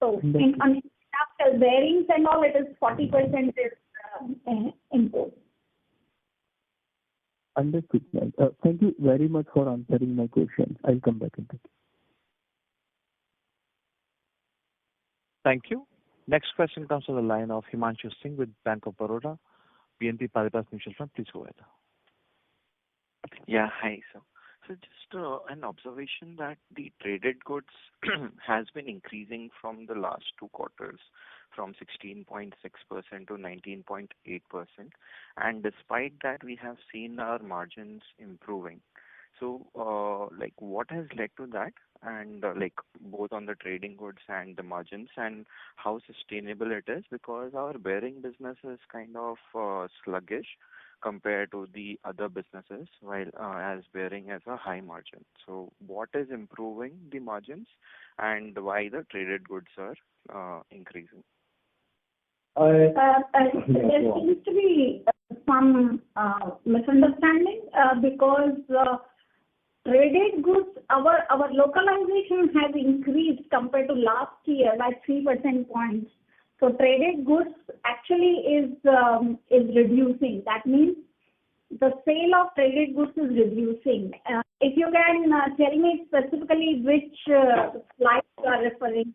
So in industrial bearings and all, it is 40% is imports. Understood, ma'am. Thank you very much for answering my questions. I'll come back in touch. Thank you. Next question comes from the line of Himanshu Singh with Bank of Baroda, BNP Paribas Mutual Fund. Please go ahead. Yeah, hi, sir. So just an observation that the traded goods has been increasing from the last two quarters, from 16.6% to 19.8%. And despite that, we have seen our margins improving. So, what has led to that? And both on the trading goods and the margins, and how sustainable it is, because our bearing business is kind of sluggish compared to the other businesses, while as bearing has a high margin. So what is improving the margins, and why the traded goods are increasing? There seems to be some misunderstanding because traded goods, our localization has increased compared to last year by 3% points. So traded goods actually is reducing. That means the sale of traded goods is reducing. If you can tell me specifically which slide you are referring.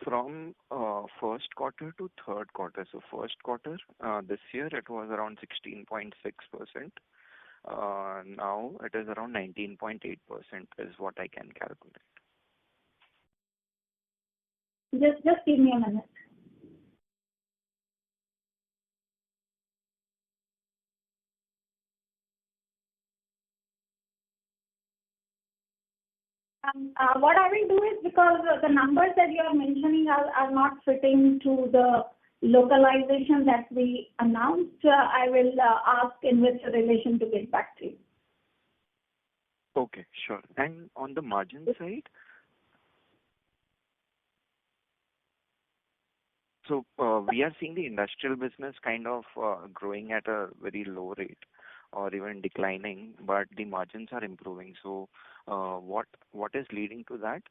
From first quarter to third quarter. So first quarter this year it was around 16.6%. Now it is around 19.8% is what I can calculate. Just give me a minute. What I will do is, because the numbers that you are mentioning are not fitting to the localization that we announced, I will ask Investor Relations to get back to you. Okay, sure. And on the margin side? So we are seeing the industrial business kind of growing at a very low rate or even declining, but the margins are improving. So what is leading to that?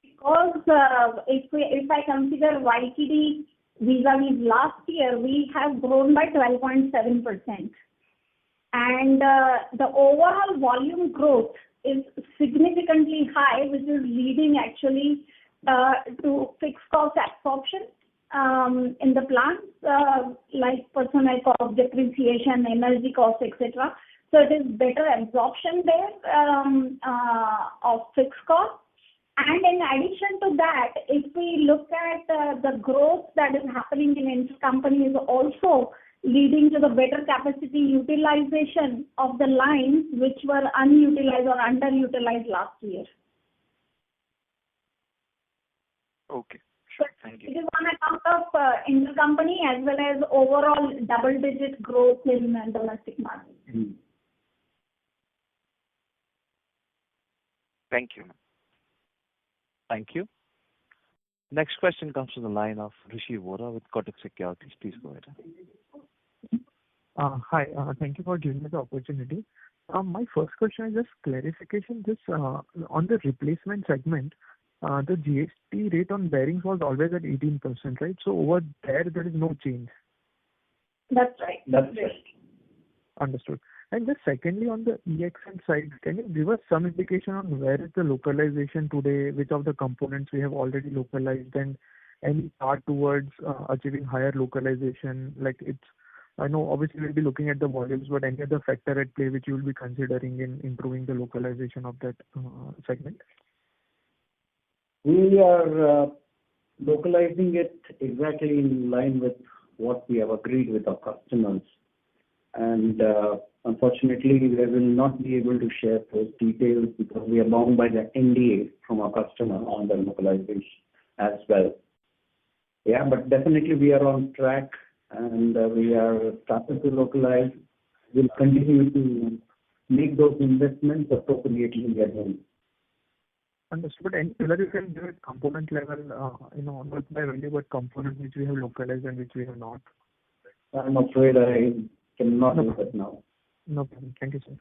Because if I consider YTD vis-a-vis last year, we have grown by 12.7%. And the overall volume growth is significantly high, which is leading actually to fixed cost absorption in the plants, like personnel cost, depreciation, energy cost, etc. So it is better absorption there of fixed cost. And in addition to that, if we look at the growth that is happening in intercompany is also leading to the better capacity utilization of the lines which were unutilized or underutilized last year. Okay, sure. Thank you. It is on account of intercompany as well as overall double-digit growth in domestic market. Mm-hmm. Thank you. Thank you. Next question comes from the line of Rishi Vora with Kotak Securities. Please go ahead. Hi, thank you for giving me the opportunity. My first question is just clarification, on the replacement segment. the GST rate on bearings was always at 18%, right? So over there is no change. That's right. That's right. Understood. And just secondly, on the EXM side, can you give us some indication on where is the localization today, which of the components we have already localized, and any path towards achieving higher localization? Like I know obviously we'll be looking at the volumes, but any other factor at play which you will be considering in improving the localization of that segment? We are localizing it exactly in line with what we have agreed with our customers. And unfortunately, we will not be able to share those details because we are bound by the NDA from our customer on the localization as well. Yeah, but definitely we are on track, and we are started to localize. We'll continue to make those investments appropriately again. Understood. Any color you can give at component level, not by value, but components which we have localized and which we have not? I'm afraid I cannot do that now. No problem. Thank you, sir.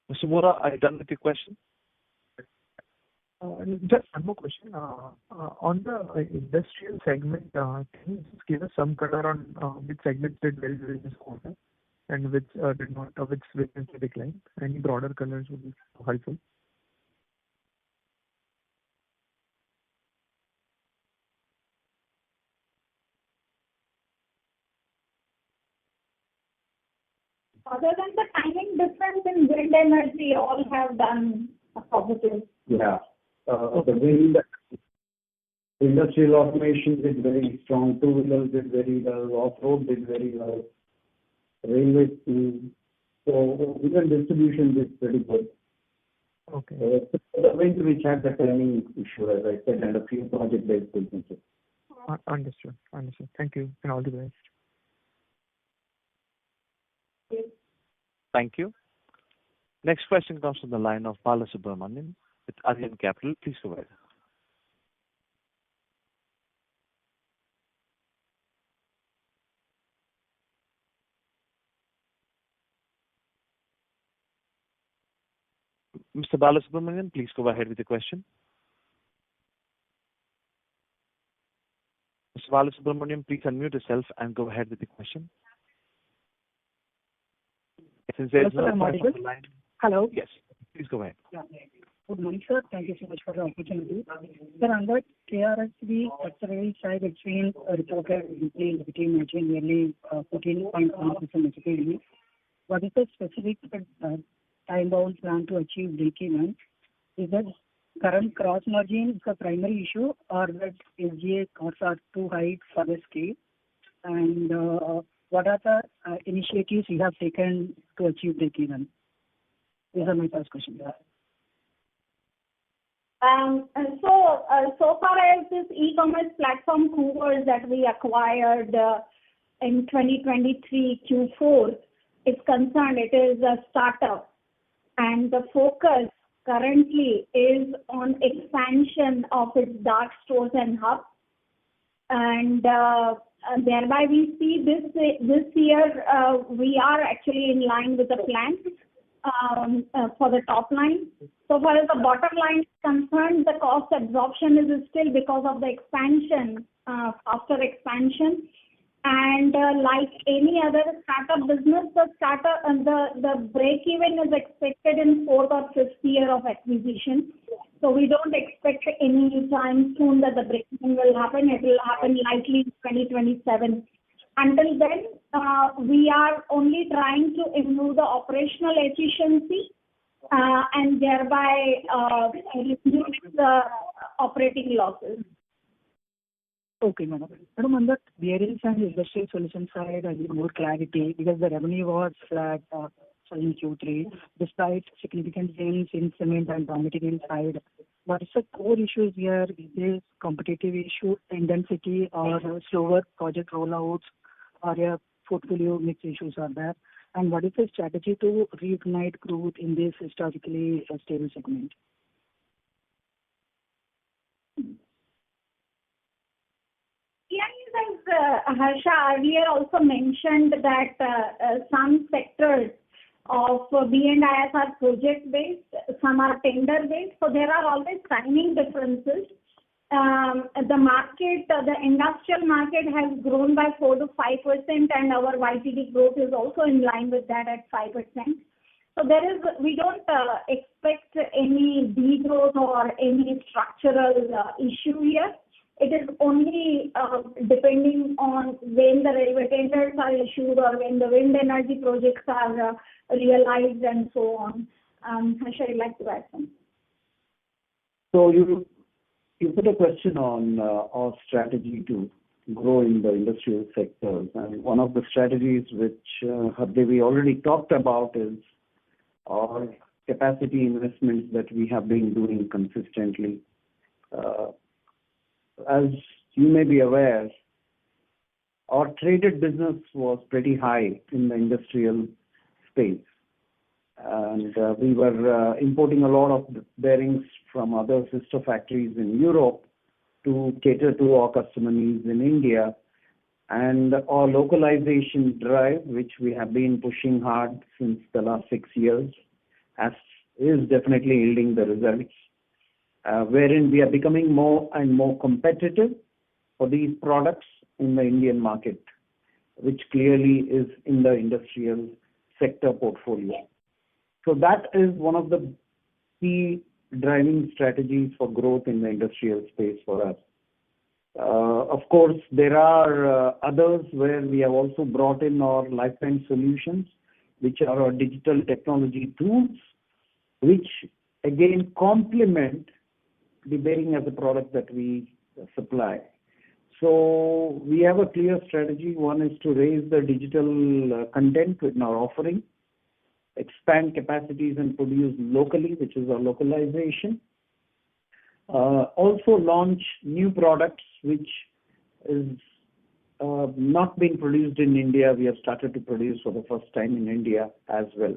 Mr. Vora, are you done with your question? Just one more question. On the industrial segment, can you just give us some color on which segments did well during this quarter and which did not, which witnessed a decline? Any broader colors would be helpful. Other than the timing difference in wind energy, all have done a positive. Yeah. The wind, industrial automation did very strong. Two-wheelers did very well. Off-road did very well. Railway, so even distribution did pretty good. Okay. The wind which had the timing issue, as I said, and a few project-based businesses. Understood. Thank you, and all the best. Thank you. Next question comes from the line of Balasubramanian with Arihant Capital. Please go ahead. Mr. Balasubramanian, please go ahead with the question. Mr. Balasubramanian, please unmute yourself and go ahead with the question. Since there's no question on the line. Hello. Yes, please go ahead. Yeah. Good morning, sir. Thank you so much for the opportunity. Sir, on the KRSV structural side, it's been reported weekly negative margin nearly 14.1% negatively. What is the specific time-bound plan to achieve breakeven? Is that current cross margin the primary issue, or that SGA costs are too high for the scale? And what are the initiatives you have taken to achieve breakeven? These are my first questions. So far as this e-commerce platform Coors that we acquired in 2023 Q4 is concerned, it is a startup, and the focus currently is on expansion of its dark stores and hubs, and thereby we see this year we are actually in line with the plan for the top line. So far as the bottom line is concerned, the cost absorption is still because of the expansion, faster expansion. And like any other startup business, the break-even is expected in 4th or 5th year of acquisition. So we don't expect any time soon that the break-even will happen. It will happen likely in 2027. Until then, we are only trying to improve the operational efficiency and thereby reduce the operating losses. Okay, madam. Madam, on the bearings and industrial solution side, I need more clarity because the revenue was flat in Q3, despite significant gains in cement and raw material side. What is the core issues here? Is this competitive issue, intensity, or slower project rollouts, or your portfolio mix issues are there? And what is the strategy to reignite growth in this historically stable segment? As Harsha earlier also mentioned that some sectors of B&IS are project-based, some are tender-based, so there are always timing differences. The market, the industrial market has grown by 4 to 5%, and our YTD growth is also in line with that at 5%. So we don't expect any degrowth or any structural issue here. It is only depending on when the railway tenders are issued or when the wind energy projects are realized and so on. Harsha, I'd like to add something. So you put a question on our strategy to grow in the industrial sectors. And one of the strategies which we already talked about is our capacity investments that we have been doing consistently. As you may be aware, our traded business was pretty high in the industrial space. And we were importing a lot of bearings from other sister factories in Europe to cater to our customer needs in India. And our localization drive, which we have been pushing hard since the last 6 years, is definitely yielding the results, wherein we are becoming more and more competitive for these products in the Indian market, which clearly is in the industrial sector portfolio. So that is one of the key driving strategies for growth in the industrial space for us. Of course, there are others where we have also brought in our lifetime solutions, which are our digital technology tools, which again complement the bearing as a product that we supply. So we have a clear strategy. One is to raise the digital content in our offering, expand capacities and produce locally, which is our localization. Also launch new products which is not being produced in India. We have started to produce for the first time in India as well.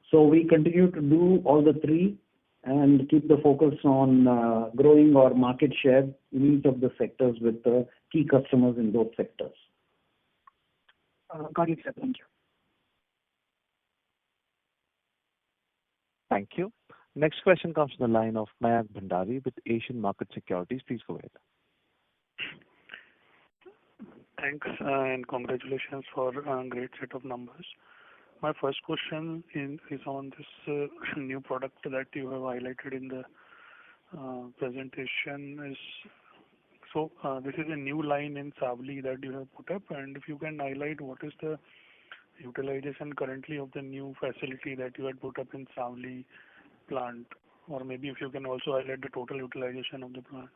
So we continue to do all the three and keep the focus on growing our market share in each of the sectors with the key customers in those sectors. Got it, sir. Thank you. Thank you. Next question comes from the line of Mayank Bhandari with Asian Market Securities. Please go ahead. Thanks and congratulations for a great set of numbers. My first question is on this new product that you have highlighted in the presentation. This is a new line in Savli that you have put up, and if you can highlight what is the utilization currently of the new facility that you had put up in Savli plant, or maybe if you can also highlight the total utilization of the plant.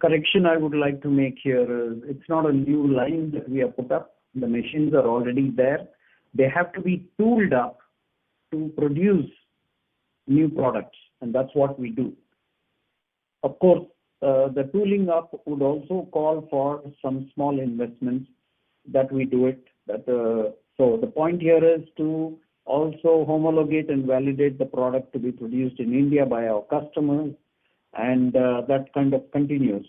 Correction I would like to make here is it's not a new line that we have put up. The machines are already there. They have to be tooled up to produce new products, and that's what we do. Of course, the tooling up would also call for some small investments that we do it. So the point here is to also homologate and validate the product to be produced in India by our customers, and that kind of continues.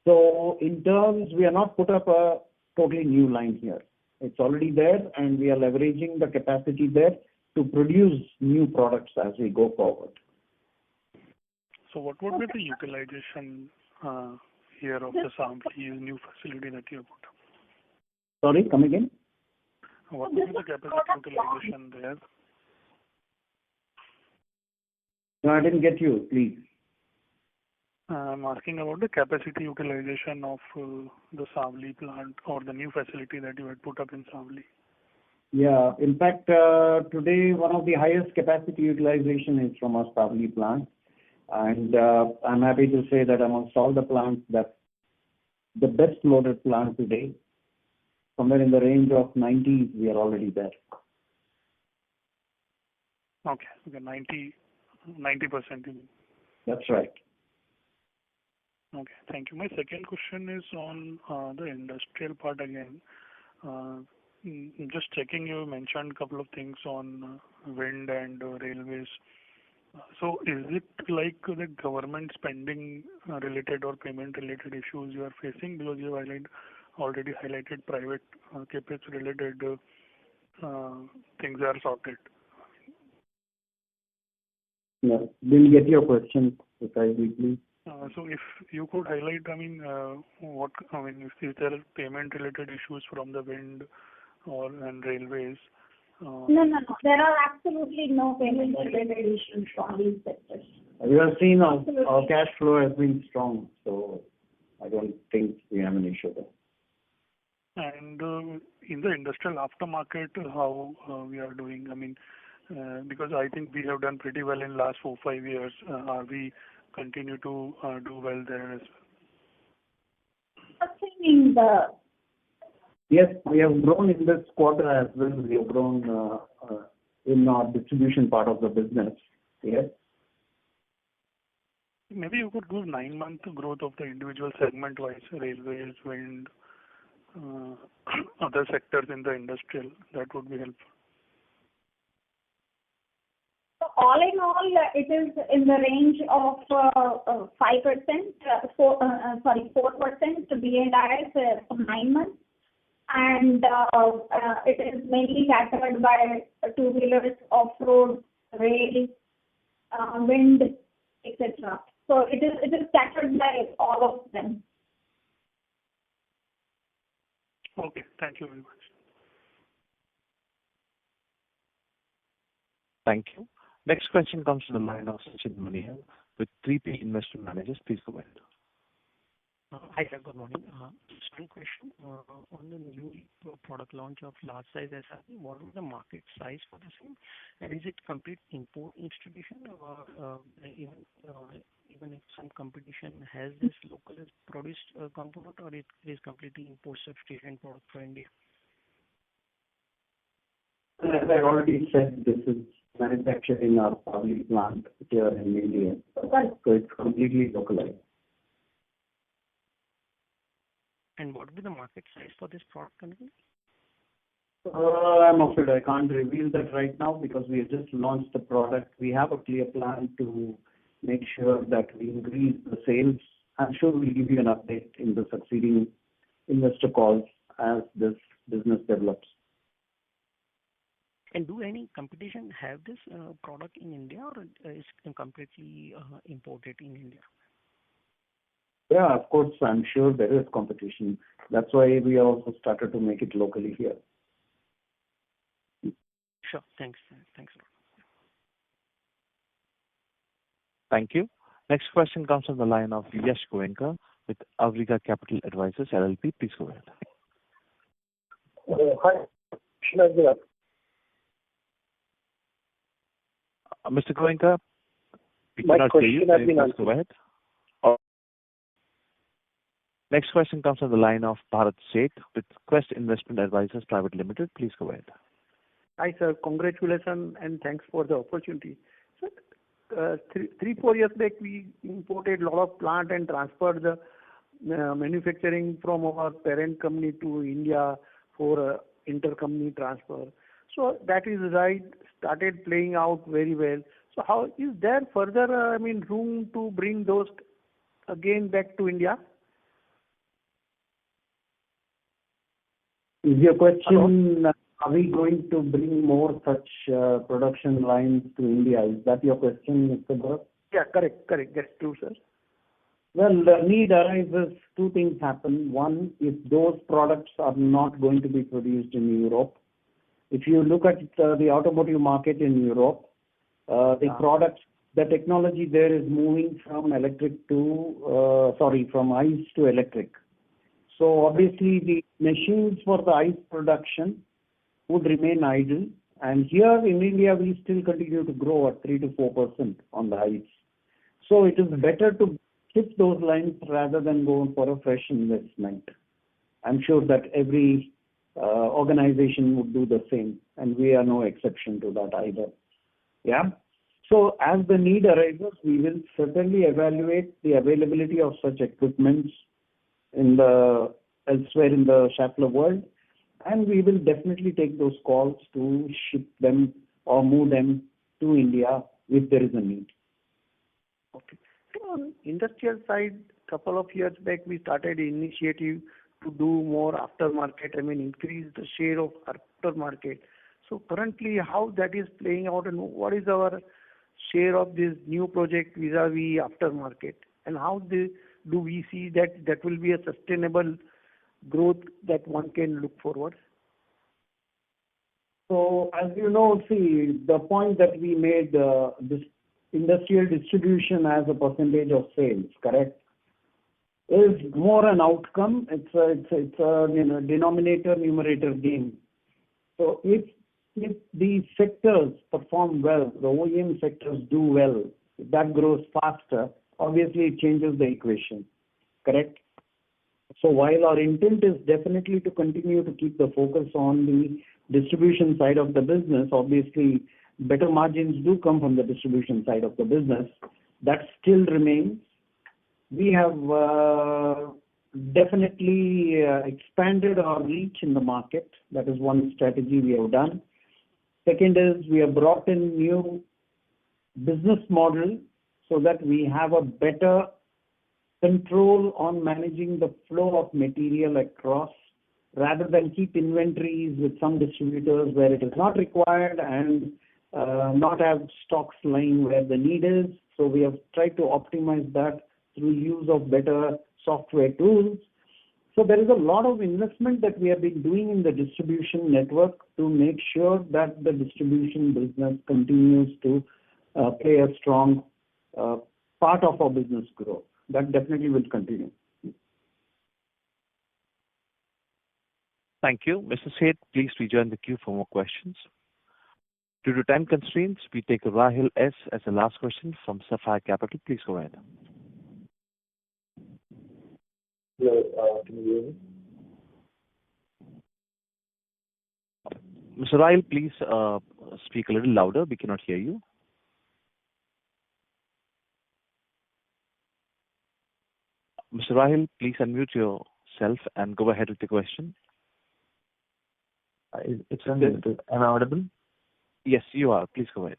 So in terms, we are not put up a totally new line here. It's already there, and we are leveraging the capacity there to produce new products as we go forward. So what would be the utilization here of the Savli new facility that you have put up? Sorry, come again? What would be the capacity utilization there? No, I didn't get you, please. I'm asking about the capacity utilization of the Savli plant or the new facility that you had put up in Savli. Yeah, in fact, today one of the highest capacity utilization is from our Savli plant. And I'm happy to say that amongst all the plants, that's the best loaded plant today. Somewhere in the range of 90s, we are already there. Okay, 90%. That's right. Okay, thank you. My second question is on the industrial part again. Just checking, you mentioned a couple of things on wind and railways. So is it like the government spending related or payment related issues you are facing? Because you have already highlighted private CapEx related things are sorted. No, didn't get your question precisely, please. So if you could highlight, if there are payment related issues from the wind and railways. No. There are absolutely no payment related issues from these sectors. You have seen our cash flow has been strong, so I don't think we have an issue there. And in the industrial aftermarket, how we are doing? Because I think we have done pretty well in last 4-5 years. Are we continue to do well there as well? Yes, we have grown in this quarter as well. We have grown in our distribution part of the business. Yes. Maybe you could give 9-month growth of the individual segment-wise, railways, wind, other sectors in the industrial. That would be helpful. So all in all, it is in the range of 4% to B&IS for 9 months. And it is mainly catered by two-wheelers, off-road, rail, wind, etc. So it is catered by all of them. Okay, thank you very much. Thank you. Next question comes from the line of Sachin Maniar with 3P Investment Managers. Please go ahead. Hi, sir. Good morning. Just one question on the new product launch of large size SRB. What is the market size for the same? And is it complete import institution or even if some competition has this locally produced component, or it is completely import substitution product for India? As I already said, this is manufactured in our Savli plant here in India. So it's completely localized. And what would be the market size for this product currently? I'm afraid I can't reveal that right now because we have just launched the product. We have a clear plan to make sure that we increase the sales. I'm sure we'll give you an update in the succeeding investor calls as this business develops. And do any competition have this product in India, or is it completely imported in India? Yeah, of course, I'm sure there is competition. That's why we also started to make it locally here. Sure. Thanks. Thanks a lot. Thank you. Next question comes from the line of Yash Goenka with Avrika Capital Advisors LLP. Please go ahead. Hi. Mr. Goenka, we my cannot hear you. question has been answered. Go ahead. Next question comes from the line of Bharat Sheth with Quest Investment Advisors Private Limited. Please go ahead. Hi, sir. Congratulations and thanks for the opportunity. Sir, 3-4 years back, we imported a lot of plant and transferred the manufacturing from our parent company to India for intercompany transfer. So that is right, started playing out very well. So how is there further, room to bring those again back to India? Is your question, are we going to bring more such production lines to India? Is that your question, Mr. Bharat? Yeah, correct. That's true, sir. Well, the need arises, two things happen. One, if those products are not going to be produced in Europe, if you look at the automotive market in Europe, the technology there is moving from from ICE to electric. So obviously the machines for the ICE production would remain idle. And here in India, we still continue to grow at 3 to 4% on the ICE. So it is better to shift those lines rather than go for a fresh investment. I'm sure that every organization would do the same, and we are no exception to that either. Yeah. So as the need arises, we will certainly evaluate the availability of such equipments elsewhere in the Schaeffler world. and we will definitely take those calls to ship them or move them to India if there is a need. Okay. So on industrial side, couple of years back, we started an initiative to do more aftermarket, increase the share of aftermarket. So currently, how that is playing out, and what is our share of this new project vis-a-vis aftermarket, and how do we see that will be a sustainable growth that one can look forward? So as you know, see, the point that we made, this industrial distribution as a percentage of sales, correct, is more an outcome. It's a denominator numerator game. So if these sectors perform well, the OEM sectors do well, if that grows faster, obviously it changes the equation, correct? So while our intent is definitely to continue to keep the focus on the distribution side of the business, obviously better margins do come from the distribution side of the business. That still remains. We have definitely expanded our reach in the market. That is one strategy we have done. Second is we have brought in new business model so that we have a better control on managing the flow of material across, rather than keep inventories with some distributors where it is not required and not have stocks lying where the need is. So we have tried to optimize that through use of better software tools. So there is a lot of investment that we have been doing in the distribution network to make sure that the distribution business continues to play a strong part of our business growth. That definitely will continue. Thank you. Mr. Seth, please rejoin the queue for more questions. Due to time constraints, we take Rahil S. as the last question from Sapphire Capital. Please go ahead. Hello, can you hear me? Mr. Rahil, please speak a little louder. We cannot hear you. Mr. Rahil, please unmute yourself and go ahead with the question. It's unmuted. Am I audible? Yes, you are. Please go ahead.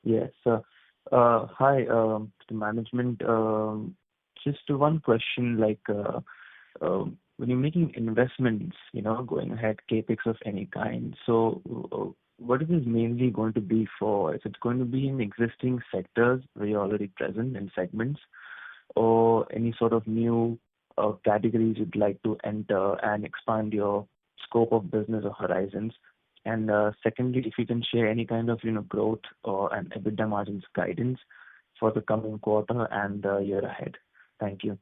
Yes. Hi, to the management. Just one question, when you're making investments, going ahead, CapEx of any kind, so what is this mainly going to be for? Is it going to be in existing sectors where you're already present in segments, or any sort of new categories you'd like to enter and expand your scope of business or horizons? And secondly, if you can share any kind of growth or an EBITDA margins guidance for the coming quarter and year ahead. Thank you.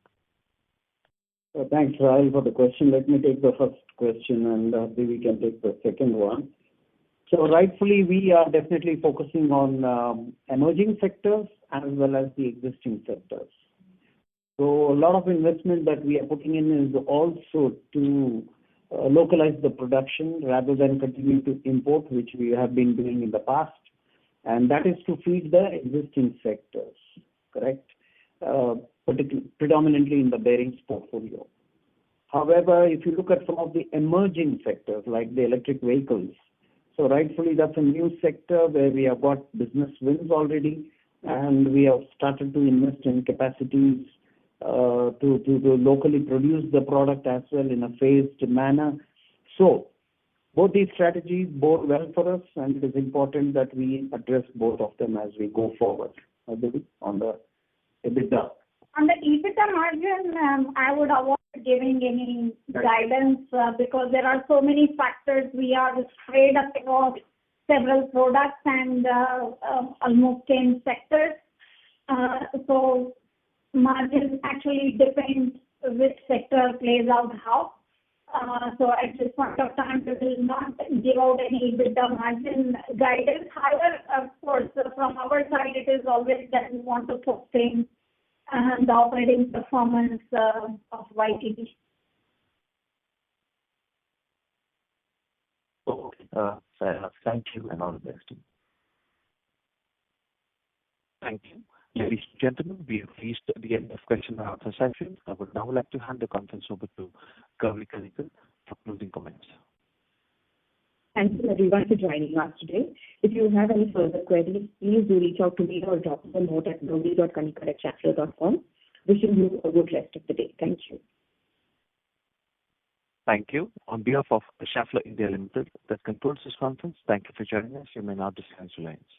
Thanks, Rahul, for the question. Let me take the first question, and maybe we can take the second one. So rightfully, we are definitely focusing on emerging sectors as well as the existing sectors. So a lot of investment that we are putting in is also to localize the production rather than continue to import, which we have been doing in the past. And that is to feed the existing sectors, correct? Predominantly in the bearings portfolio. However, if you look at some of the emerging sectors like the electric vehicles, so rightfully that's a new sector where we have got business wins already, and we have started to invest in capacities to locally produce the product as well in a phased manner. So both these strategies bode well for us, and it is important that we address both of them as we go forward. On the EBITDA. On the EBITDA margin, I would avoid giving any guidance because there are so many factors. We are spread across several products and almost 10 sectors. So margins actually depend which sector plays out how. So at this point of time, we will not give out any EBITDA margin guidance. However, of course, from our side, it is always that we want to sustain the operating performance of YTD. Okay, fair enough. Thank you, and all the best. Thank you. Ladies and gentlemen, we have reached the end of question and answer session. I would now like to hand the conference over to Gauri Kanikar for closing comments. Thank you everyone for joining us today. If you have any further queries, please do reach out to me or drop us a note at gauri.kanikar@schaeffler.com. Wishing you a good rest of the day. Thank you. Thank you. On behalf of Schaeffler India Limited, that concludes this conference. Thank you for joining us. You may now disconnect your lines.